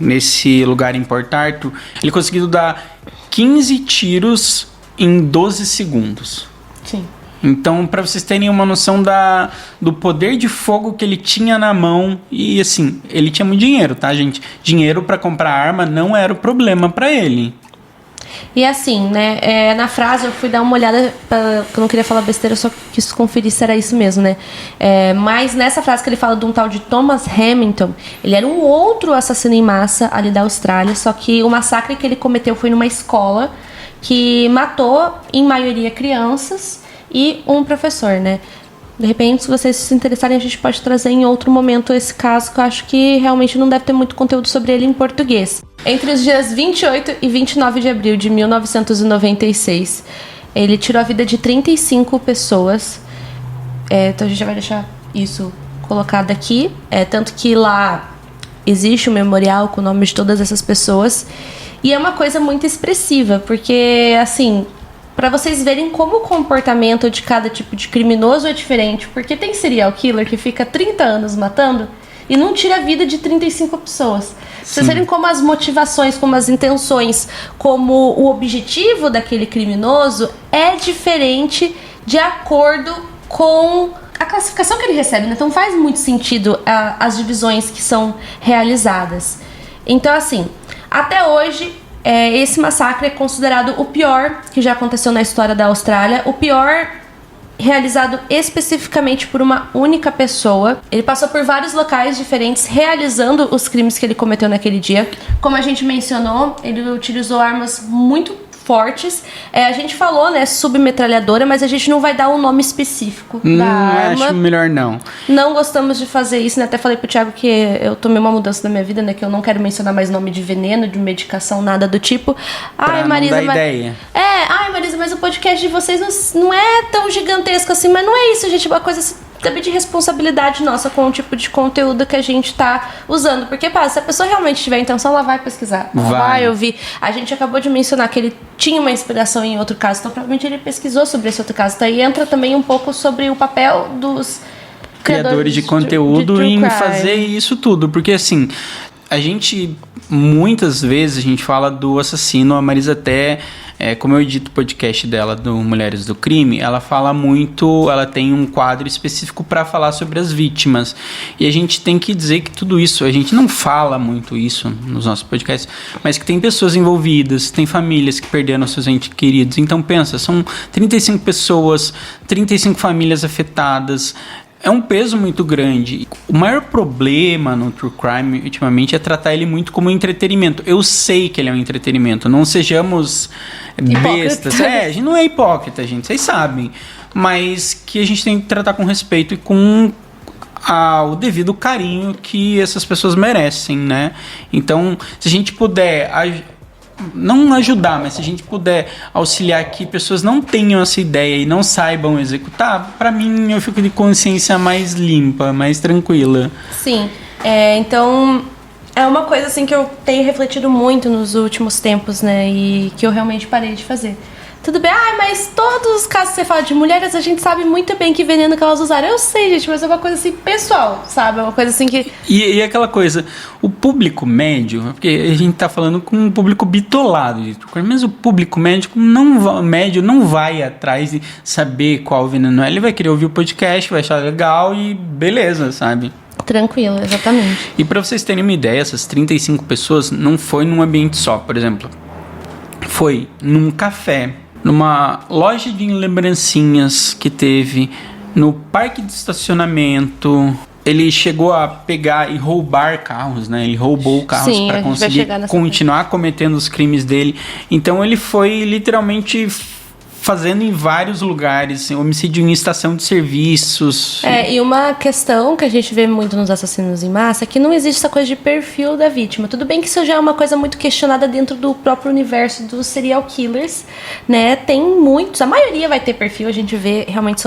nesse lugar em Port Arthur, ele conseguiu dar 15 tiros em 12 segundos. Sim. Então, para vocês terem uma noção do poder de fogo que ele tinha na mão, e assim, ele tinha muito dinheiro, tá, gente? Dinheiro para comprar arma não era o problema para ele. E assim, né, na frase eu fui dar uma olhada, porque eu não queria falar besteira, eu só quis conferir se era isso mesmo, né. Mas nessa frase que ele fala de um tal de Thomas Hamilton, ele era um outro assassino em massa ali da Austrália, só que o massacre que ele cometeu foi numa escola que matou, em maioria, crianças e um professor, né. De repente, se vocês se interessarem, a gente pode trazer em outro momento esse caso, que eu acho que realmente não deve ter muito conteúdo sobre ele em português. Entre os dias 28 e 29 de abril de 1996, ele tirou a vida de 35 pessoas. Então a gente já vai deixar isso colocado aqui. Tanto que lá existe um memorial com o nome de todas essas pessoas. E é uma coisa muito expressiva, porque, assim, para vocês verem como o comportamento de cada tipo de criminoso é diferente. Porque tem serial killer que fica 30 anos matando e não tira a vida de 35 pessoas. Vocês verem como as motivações, como as intenções, como o objetivo daquele criminoso é diferente de acordo com a classificação que ele recebe, né? Então faz muito sentido as divisões que são realizadas. Então, assim, até hoje, esse massacre é considerado o pior que já aconteceu na história da Austrália, o pior realizado especificamente por uma única pessoa. Ele passou por vários locais diferentes realizando os crimes que ele cometeu naquele dia. Como a gente mencionou, ele utilizou armas muito fortes. A gente falou, né, submetralhadora, mas a gente não vai dar um nome específico da arma. Acho melhor não. Não gostamos de fazer isso, né? Até falei pro Thiago que eu tomei uma mudança na minha vida, né? Que eu não quero mencionar mais nome de veneno, de medicação, nada do tipo. Ai, Marisa, não dá ideia. Marisa, mas o podcast de vocês não é tão gigantesco assim, mas não é isso, gente. É uma coisa assim, também de responsabilidade nossa com o tipo de conteúdo que a gente tá usando. Porque, se a pessoa realmente tiver intenção, ela vai pesquisar. Ela vai ouvir. A gente acabou de mencionar que ele tinha uma inspiração em outro caso, então provavelmente ele pesquisou sobre esse outro caso. Então aí entra também um pouco sobre o papel dos criadores de conteúdo em fazer isso tudo. Porque, assim, a gente, muitas vezes, a gente fala do assassino. A Marisa até, como eu edito o podcast dela, do Mulheres do Crime, ela fala muito, ela tem um quadro específico para falar sobre as vítimas. E a gente tem que dizer que tudo isso, a gente não fala muito isso nos nossos podcasts, mas que tem pessoas envolvidas, tem famílias que perderam seus entes queridos. Então pensa, são 35 pessoas, 35 famílias afetadas. É um peso muito grande. O maior problema no True Crime, ultimamente, é tratar ele muito como entretenimento. Eu sei que ele é um entretenimento. Não sejamos bestas. A gente não é hipócrita, gente. Vocês sabem. Mas que a gente tem que tratar com respeito e com o devido carinho que essas pessoas merecem, né? Então, se a gente puder não ajudar, mas se a gente puder auxiliar que pessoas não tenham essa ideia e não saibam executar, pra mim eu fico de consciência mais limpa, mais tranquila. Sim, então é uma coisa assim que eu tenho refletido muito nos últimos tempos, né, e que eu realmente parei de fazer. Tudo bem, mas todos os casos que você fala de mulheres, a gente sabe muito bem que veneno que elas usaram. Eu sei, gente, mas é uma coisa assim pessoal, sabe? É uma coisa assim que... E aquela coisa, o público médio, porque a gente tá falando com um público bitolado, mas o público médico médio não vai atrás de saber qual veneno é. Ele vai querer ouvir o podcast, vai achar legal e beleza, sabe? Tranquilo, exatamente. E pra vocês terem uma ideia, essas 35 pessoas não foi num ambiente só, por exemplo. Foi num café, numa loja de lembrancinhas que teve, no parque de estacionamento. Ele chegou a pegar e roubar carros, né? Ele roubou carros para conseguir continuar cometendo os crimes dele. Então ele foi literalmente fazendo em vários lugares, homicídio em estação de serviços. E uma questão que a gente vê muito nos assassinos em massa é que não existe essa coisa de perfil da vítima. Tudo bem que isso já é uma coisa muito questionada dentro do próprio universo dos serial killers, né? Tem muitos, a maioria vai ter perfil, a gente vê, realmente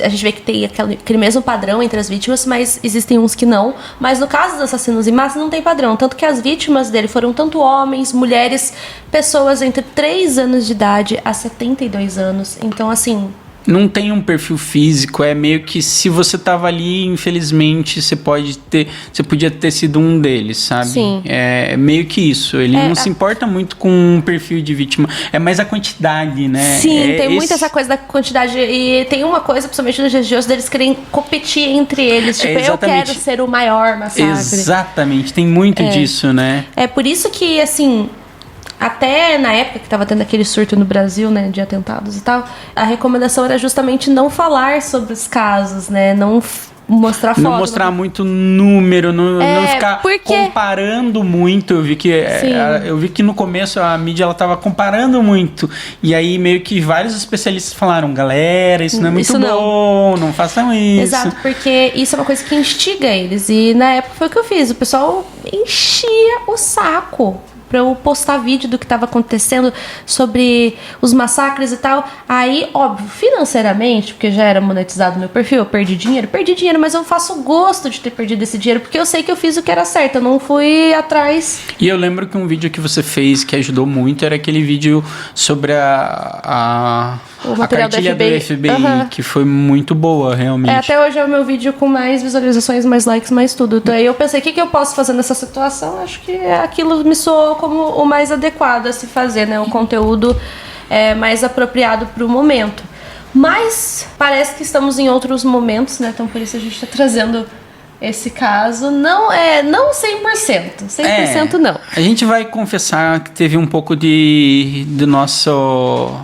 a gente vê que tem aquele mesmo padrão entre as vítimas, mas existem uns que não. Mas no caso dos assassinos em massa não tem padrão. Tanto que as vítimas dele foram tanto homens, mulheres, pessoas entre 3 anos de idade a 72 anos. Então, assim... Não tem um perfil físico, é meio que se você tava ali, infelizmente, você podia ter sido um deles, sabe? Sim. É meio que isso, ele não se importa muito com um perfil de vítima, é mais a quantidade, né? Sim, tem muito essa coisa da quantidade, e tem uma coisa, principalmente nos dias de hoje, deles querem competir entre eles, tipo, eu quero ser o maior massacre. Exatamente, tem muito disso, né? É por isso que, assim... até na época que tava tendo aquele surto no Brasil, né, de atentados e tal, a recomendação era justamente não falar sobre os casos, né, não mostrar foto. Não mostrar muito número, não ficar comparando muito. Eu vi que no começo a mídia ela tava comparando muito. E aí meio que vários especialistas falaram, galera, isso não é muito bom, não façam isso. Exato, porque isso é uma coisa que instiga eles. E na época foi o que eu fiz. O pessoal enchia o saco pra eu postar vídeo do que estava acontecendo sobre os massacres e tal. Aí, óbvio, financeiramente, porque já era monetizado meu perfil, eu perdi dinheiro, mas eu faço gosto de ter perdido esse dinheiro, porque eu sei que eu fiz o que era certo, eu não fui atrás. E eu lembro que um vídeo que você fez que ajudou muito era aquele vídeo sobre a cartilha do FBI, que foi muito boa, realmente. Até hoje é o meu vídeo com mais visualizações, mais likes, mais tudo. Então aí eu pensei, o que eu posso fazer nessa situação? Acho que aquilo me soou como o mais adequado a se fazer, né? O conteúdo mais apropriado para o momento. Mas parece que estamos em outros momentos, né? Então por isso a gente está trazendo esse caso. Não 100%. 100% não. A gente vai confessar que teve um pouco do nosso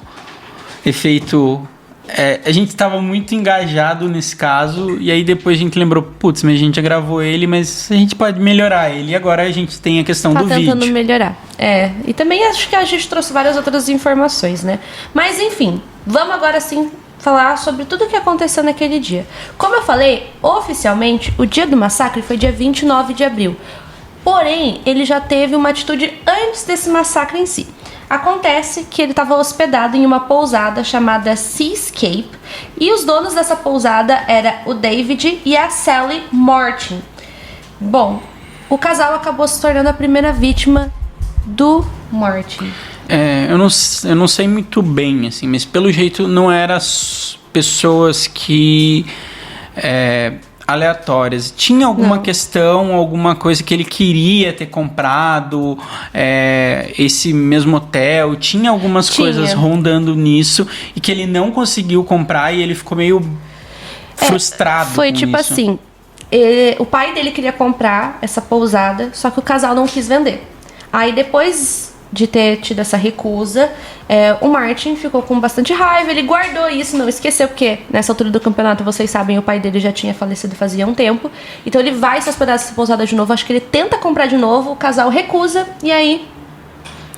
efeito... a gente estava muito engajado nesse caso e aí depois a gente lembrou, putz, mas a gente já gravou ele, mas a gente pode melhorar ele. E agora a gente tem a questão do vídeo. Tá tentando melhorar. E também acho que a gente trouxe várias outras informações, né? Mas enfim, vamos agora sim falar sobre tudo o que aconteceu naquele dia. Como eu falei, oficialmente, o dia do massacre foi dia 29 de abril. Porém, ele já teve uma atitude antes desse massacre em si. Acontece que ele estava hospedado em uma pousada chamada Seascape e os donos dessa pousada eram o David e a Sally Martin. Bom, o casal acabou se tornando a primeira vítima do Martin. Eu não sei muito bem, assim, mas pelo jeito não eram pessoas que... aleatórias. Tinha alguma questão, alguma coisa que ele queria ter comprado, esse mesmo hotel, tinha algumas coisas rondando nisso e que ele não conseguiu comprar e ele ficou meio frustrado. Foi tipo isso. Assim, o pai dele queria comprar essa pousada, só que o casal não quis vender. Aí depois de ter tido essa recusa, o Martin ficou com bastante raiva, ele guardou isso, não esqueceu, porque nessa altura do campeonato, vocês sabem, o pai dele já tinha falecido fazia um tempo, então ele vai se hospedar nessa pousada de novo, acho que ele tenta comprar de novo, o casal recusa, e aí,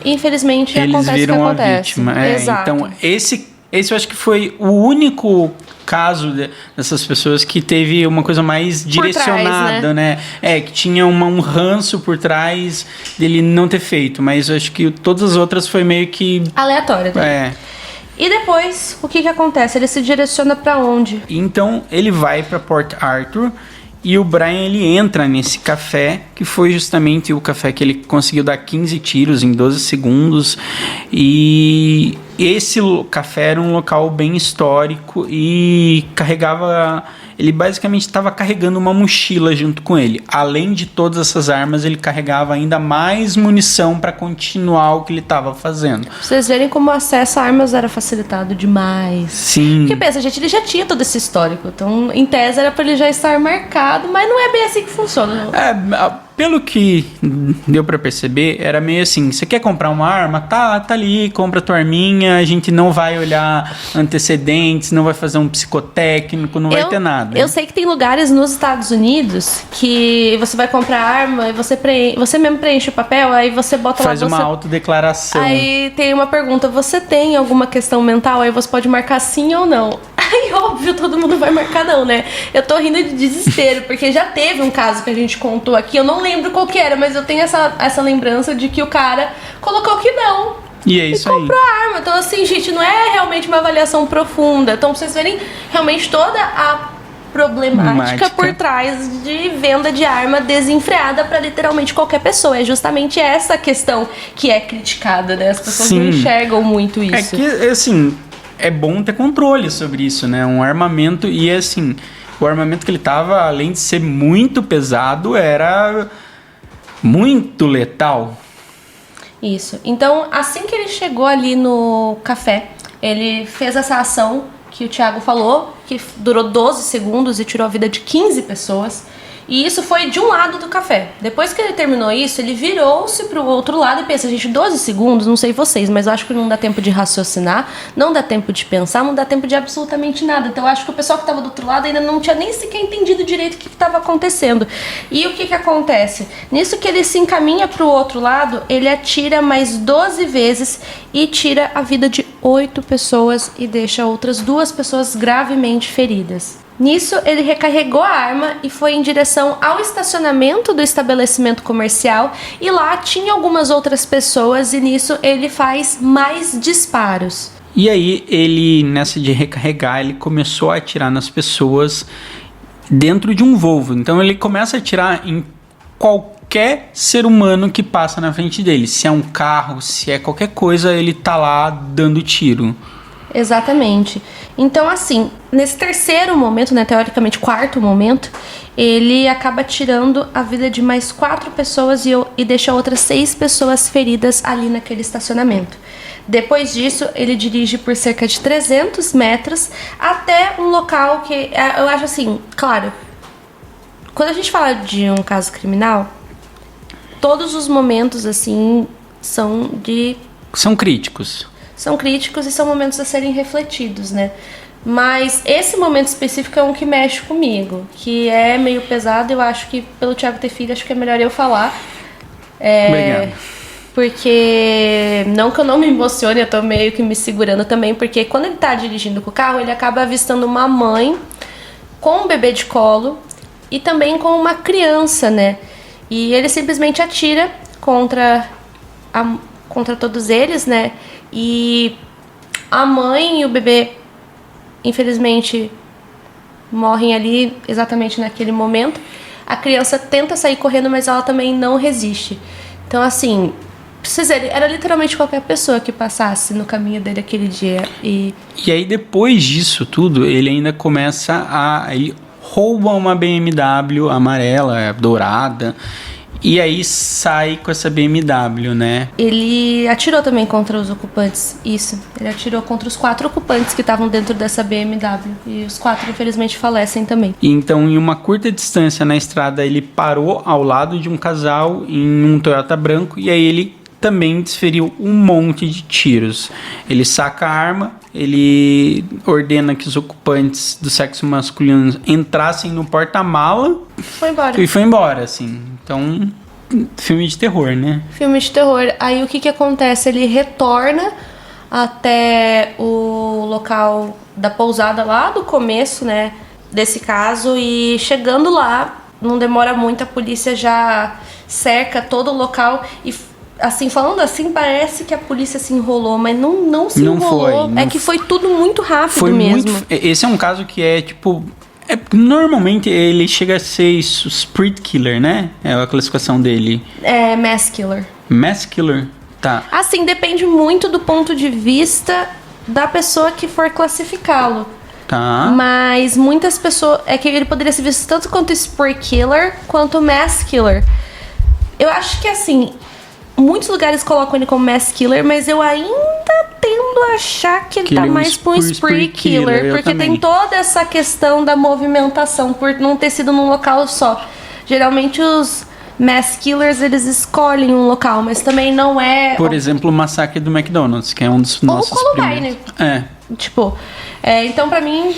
infelizmente, eles acontece viram o que acontece. A vítima. Exato. Então, esse eu acho que foi o único caso dessas pessoas que teve uma coisa mais direcionada, né? Que tinha um ranço por trás dele não ter feito, mas eu acho que todas as outras foi meio que... aleatória, né? E depois, o que acontece? Ele se direciona pra onde? Então, ele vai pra Port Arthur e o Brian, ele entra nesse café, que foi justamente o café que ele conseguiu dar 15 tiros em 12 segundos. E esse café era um local bem histórico e ele basicamente estava carregando uma mochila junto com ele. Além de todas essas armas, ele carregava ainda mais munição para continuar o que ele estava fazendo. Pra vocês verem como o acesso a armas era facilitado demais. Sim. Porque pensa, gente, ele já tinha todo esse histórico. Então, em tese, era para ele já estar marcado, mas não é bem assim que funciona. Não. Pelo que deu pra perceber, era meio assim, você quer comprar uma arma? Tá ali, compra tua arminha, a gente não vai olhar antecedentes, não vai fazer um psicotécnico, não vai ter nada. Eu sei que tem lugares nos Estados Unidos que você vai comprar arma e você mesmo preenche o papel, aí você bota Faz uma autodeclaração. Aí tem uma pergunta, você tem alguma questão mental? Aí você pode marcar sim ou não. Aí, óbvio, todo mundo vai marcar não, né? Eu tô rindo de desespero, porque já teve um caso que a gente contou aqui, eu não lembro qual que era, mas eu tenho essa lembrança de que o cara colocou que não. E é isso aí. E comprou a arma. Então, assim, gente, não é realmente uma avaliação profunda. Então, pra vocês verem realmente toda a problemática por trás de venda de arma desenfreada para literalmente qualquer pessoa. É justamente essa questão que é criticada, né? As pessoas não enxergam muito isso. É que, assim... É bom ter controle sobre isso, né? Um armamento, e assim, o armamento que ele tava, além de ser muito pesado, era muito letal. Isso. Então, assim que ele chegou ali no café, ele fez essa ação que o Thiago falou, que durou 12 segundos e tirou a vida de 15 pessoas. E isso foi de um lado do café. Depois que ele terminou isso, ele virou-se pro outro lado e pensa, gente, 12 segundos, não sei vocês, mas eu acho que não dá tempo de raciocinar, não dá tempo de pensar, não dá tempo de absolutamente nada. Então eu acho que o pessoal que tava do outro lado ainda não tinha nem sequer entendido direito o que estava acontecendo. E o que acontece? Nisso que ele se encaminha pro outro lado, ele atira mais 12 vezes e tira a vida de 8 pessoas e deixa outras 2 pessoas gravemente feridas. Nisso, ele recarregou a arma e foi em direção ao estacionamento do estabelecimento comercial e lá tinha algumas outras pessoas e nisso ele faz mais disparos. E aí, ele, nessa de recarregar, ele começou a atirar nas pessoas dentro de um Volvo. Então, ele começa a atirar em qualquer ser humano que passa na frente dele. Se é um carro, se é qualquer coisa, ele tá lá dando tiro. Exatamente. Então, assim, nesse terceiro momento, né, teoricamente quarto momento, ele acaba tirando a vida de mais 4 pessoas e deixa outras 6 pessoas feridas ali naquele estacionamento. Depois disso, ele dirige por cerca de 300 metros até um local que, eu acho assim, claro, quando a gente fala de um caso criminal, todos os momentos, assim, são críticos. São críticos e são momentos a serem refletidos, né? Mas esse momento específico é um que mexe comigo, que é meio pesado. Eu acho que, pelo Thiago ter filho, acho que é melhor eu falar. Obrigado. Porque, não que eu não me emocione, eu tô meio que me segurando também, porque quando ele tá dirigindo com o carro, ele acaba avistando uma mãe com um bebê de colo e também com uma criança, né? E ele simplesmente atira contra todos eles, né? E a mãe e o bebê, infelizmente, morrem ali exatamente naquele momento. A criança tenta sair correndo, mas ela também não resiste. Então, assim, era literalmente qualquer pessoa que passasse no caminho dele aquele dia. E aí, depois disso tudo, ele ainda começa ele rouba uma BMW amarela, dourada. E aí sai com essa BMW, né? Ele atirou também contra os ocupantes, isso. Ele atirou contra os 4 ocupantes que estavam dentro dessa BMW. E os 4, infelizmente, falecem também. Então, em uma curta distância na estrada, ele parou ao lado de um casal em um Toyota branco. E aí ele também desferiu um monte de tiros. Ele saca a arma, ele ordena que os ocupantes do sexo masculino entrassem no porta-mala. E foi embora, assim. Então, filme de terror, né? Filme de terror. Aí o que acontece? Ele retorna até o local da pousada lá do começo, né? Desse caso. E chegando lá, não demora muito, a polícia já cerca todo o local e... Assim, falando assim, parece que a polícia se enrolou, mas não se enrolou. Que foi tudo muito rápido mesmo. Esse é um caso que é, tipo... normalmente ele chega a ser spree killer, né? É a classificação dele. É mass killer. Mass killer? Tá. Assim, depende muito do ponto de vista da pessoa que for classificá-lo. Tá. Mas muitas pessoas... É que ele poderia ser visto tanto quanto spree killer, quanto mass killer. Eu acho que, assim... Muitos lugares colocam ele como mass killer, mas eu ainda tendo a achar que ele tá mais pra um spree killer. Porque tem toda essa questão da movimentação, por não ter sido num local só. Geralmente os mass killers, eles escolhem um local, mas também não é... Por exemplo, o massacre do McDonald's, que é um dos nossos Columbine. Tipo, então pra mim...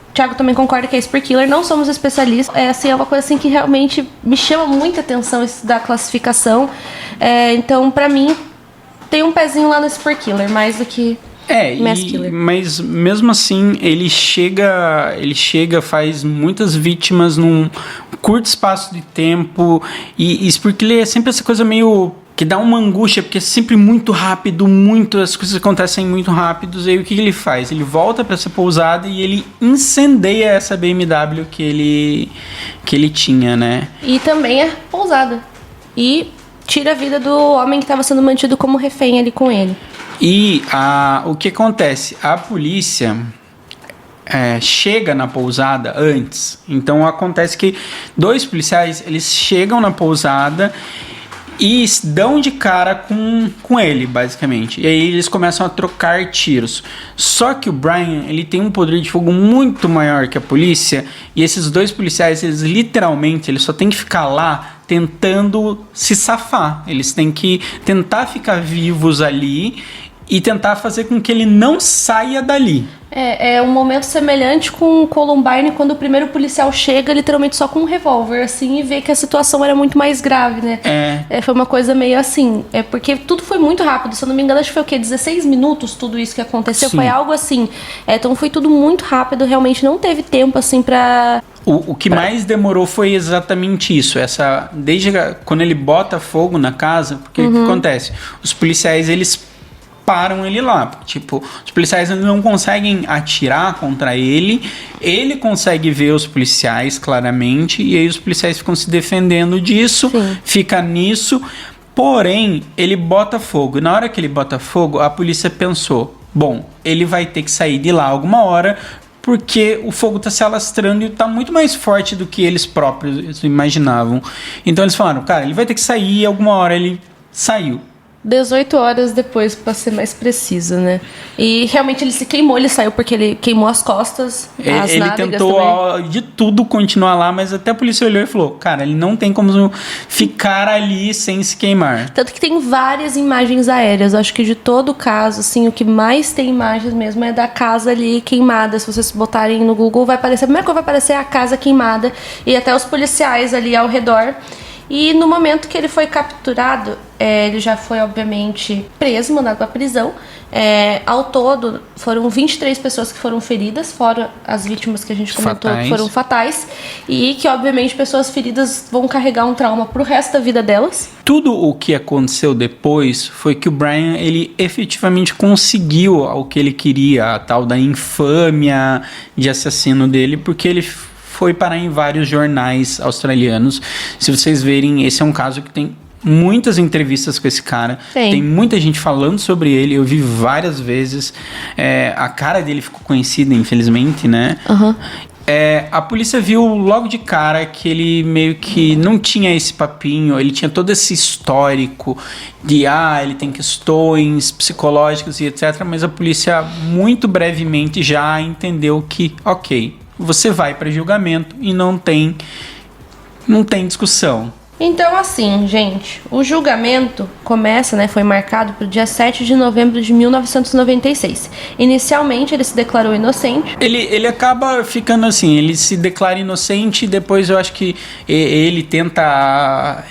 O Thiago também concorda que é spree killer, não somos especialistas. É uma coisa assim que realmente me chama muita atenção isso da classificação. Então, pra mim, tem um pezinho lá no spree killer, mais do que mass killer. Mas mesmo assim, ele chega, faz muitas vítimas num curto espaço de tempo. E spree killer é sempre essa coisa meio... que dá uma angústia, porque é sempre muito rápido, as coisas acontecem muito rápidos. E aí o que ele faz? Ele volta para essa pousada e ele incendeia essa BMW que ele tinha, né? E também a pousada. E tira a vida do homem que estava sendo mantido como refém ali com ele. E o que acontece? A polícia... chega na pousada antes. Então acontece que 2 policiais, eles chegam na pousada... e dão de cara com ele, basicamente. E aí eles começam a trocar tiros. Só que o Brian, ele tem um poder de fogo muito maior que a polícia, e esses dois policiais, eles literalmente, eles só tem que ficar lá tentando se safar. Eles têm que tentar ficar vivos ali e tentar fazer com que ele não saia dali. É um momento semelhante com Columbine, quando o primeiro policial chega literalmente só com um revólver, assim, e vê que a situação era muito mais grave, né? Foi uma coisa meio assim, porque tudo foi muito rápido, se eu não me engano, acho que foi o quê? 16 minutos tudo isso que aconteceu. Sim. Foi algo assim. Então foi tudo muito rápido, realmente não teve tempo, assim, pra... O que mais demorou foi exatamente isso, desde quando ele bota fogo na casa, porque o que acontece? Os policiais, eles param ele lá, tipo, os policiais não conseguem atirar contra ele consegue ver os policiais claramente, e aí os policiais ficam se defendendo disso. Sim. Fica nisso, porém, ele bota fogo, e na hora que ele bota fogo, a polícia pensou, bom, ele vai ter que sair de lá alguma hora, porque o fogo está se alastrando e está muito mais forte do que eles próprios imaginavam. Então eles falaram, cara, ele vai ter que sair, e alguma hora ele saiu. 18 horas depois, pra ser mais preciso, né? E realmente ele se queimou, ele saiu porque ele queimou as costas, as ele tentou também. De tudo continuar lá, mas até a polícia olhou e falou, cara, ele não tem como ficar ali sem se queimar. Tanto que tem várias imagens aéreas, acho que de todo o caso, assim, o que mais tem imagens mesmo é da casa ali queimada. Se vocês botarem no Google, vai aparecer, a primeira coisa vai aparecer a casa queimada e até os policiais ali ao redor. E no momento que ele foi capturado, ele já foi, obviamente, preso, mandado para prisão. Ao todo, foram 23 pessoas que foram feridas, fora as vítimas que a gente comentou que foram fatais. E que, obviamente, pessoas feridas vão carregar um trauma pro resto da vida delas. Tudo o que aconteceu depois foi que o Brian, ele efetivamente conseguiu o que ele queria, a tal da infâmia de assassino dele, porque ele foi parar em vários jornais australianos. Se vocês verem, esse é um caso que tem muitas entrevistas com esse cara. Tem muita gente falando sobre ele. Eu vi várias vezes. A cara dele ficou conhecida, infelizmente, né? A polícia viu logo de cara que ele meio que não tinha esse papinho, ele tinha todo esse histórico de ele tem questões psicológicas e etc. Mas a polícia muito brevemente já entendeu que, ok, você vai para julgamento e não tem discussão. Então, assim, gente, o julgamento começa, né, foi marcado para o dia 7 de novembro de 1996. Inicialmente, ele se declarou inocente. Ele acaba ficando assim, ele se declara inocente e depois eu acho que ele tenta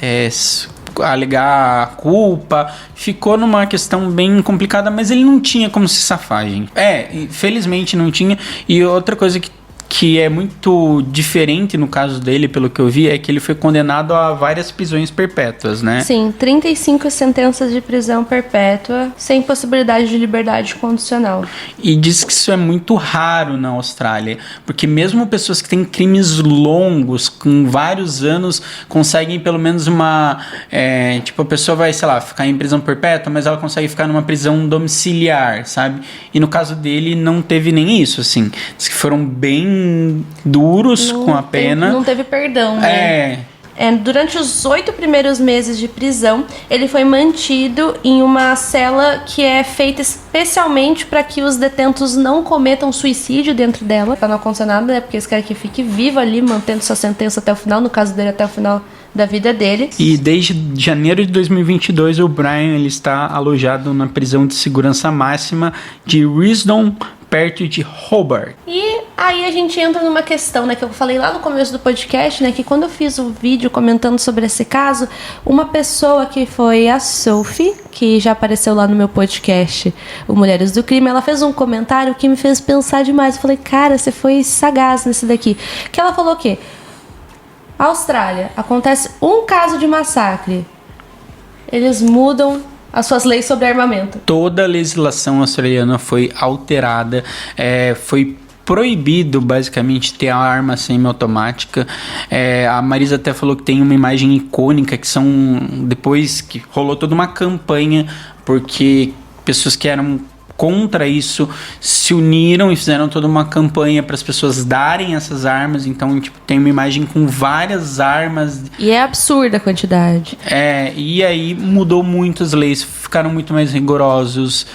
alegar a culpa. Ficou numa questão bem complicada, mas ele não tinha como se safar, gente. Infelizmente não tinha. E outra coisa que é muito diferente no caso dele, pelo que eu vi, é que ele foi condenado a várias prisões perpétuas, né? Sim, 35 sentenças de prisão perpétua, sem possibilidade de liberdade condicional. E diz que isso é muito raro na Austrália, porque mesmo pessoas que têm crimes longos, com vários anos, conseguem pelo menos a pessoa vai, sei lá, ficar em prisão perpétua, mas ela consegue ficar numa prisão domiciliar, sabe? E no caso dele, não teve nem isso, assim. Diz que foram bem duros com a pena. Não teve perdão, né? Durante os 8 primeiros meses de prisão, ele foi mantido em uma cela que é feita especialmente para que os detentos não cometam suicídio dentro dela. Pra não acontecer nada, né? Porque eles querem que fique vivo ali, mantendo sua sentença até o final, no caso dele, até o final da vida dele. E desde janeiro de 2022, o Brian ele está alojado na prisão de segurança máxima de Risdon, perto de Hobart. E aí a gente entra numa questão, né, que eu falei lá no começo do podcast, né, que quando eu fiz o vídeo comentando sobre esse caso, uma pessoa que foi a Sophie, que já apareceu lá no meu podcast, o Mulheres do Crime, ela fez um comentário que me fez pensar demais. Eu falei, cara, você foi sagaz nesse daqui. Que ela falou o quê? Austrália, acontece um caso de massacre, eles mudam as suas leis sobre armamento. Toda a legislação australiana foi alterada, foi proibido basicamente ter a arma semiautomática. A Marisa até falou que tem uma imagem icônica que são, depois que rolou toda uma campanha, porque pessoas que eram contra isso se uniram e fizeram toda uma campanha para as pessoas darem essas armas. Então, tipo, tem uma imagem com várias armas. E é absurda a quantidade. E aí mudou muito as leis, ficaram muito mais rigorosos.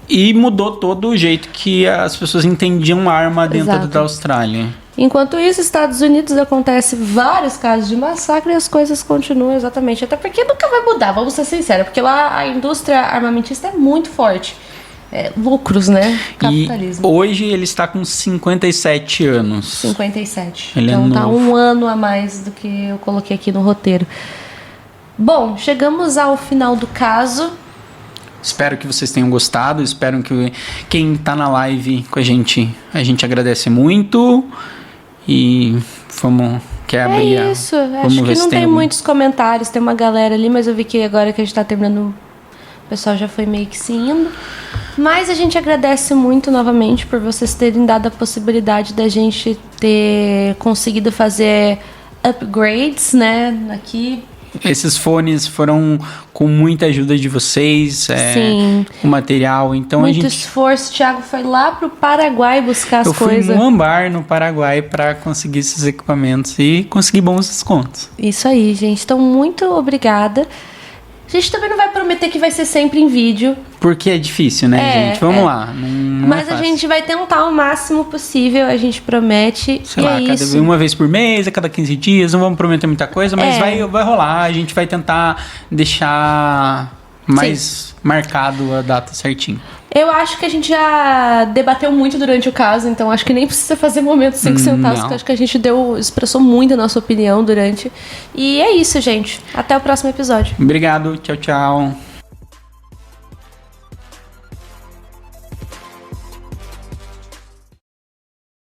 E mudou todo o jeito que as pessoas entendiam arma dentro da Austrália. Enquanto isso, nos Estados Unidos acontece vários casos de massacre e as coisas continuam exatamente. Até porque nunca vai mudar, vamos ser sinceros. Porque lá a indústria armamentista é muito forte. Lucros, né? Capitalismo. E hoje ele está com 57 anos. 57. Ele então tá novo. um ano a mais do que eu coloquei aqui no roteiro. Bom, chegamos ao final do caso. Espero que vocês tenham gostado. Espero que quem tá na live com a gente agradece muito. E vamos... Quer abrir? É isso. Acho que não tem muitos comentários. Tem uma galera ali, mas eu vi que agora que a gente tá terminando, o pessoal já foi meio que se indo. Mas a gente agradece muito novamente por vocês terem dado a possibilidade da gente ter conseguido fazer upgrades, né, aqui. Esses fones foram com muita ajuda de vocês, Sim. O material, então muito esforço. O Thiago foi lá pro Paraguai buscar as coisas. Eu fui no Ambar, no Paraguai, para conseguir esses equipamentos e conseguir bons descontos. Isso aí, gente. Então, muito obrigada. A gente também não vai prometer que vai ser sempre em vídeo. Porque é difícil, né, gente? Vamos lá. Não Mas a gente vai tentar o máximo possível, a gente promete. Sei lá, uma vez por mês, a cada 15 dias. Não vamos prometer muita coisa, mas vai rolar. A gente vai tentar deixar mais marcado a data certinho. Eu acho que a gente já debateu muito durante o caso, então acho que nem precisa fazer momentos 5 centavos, porque acho que a gente expressou muito a nossa opinião durante. E é isso, gente. Até o próximo episódio. Obrigado. Tchau, tchau.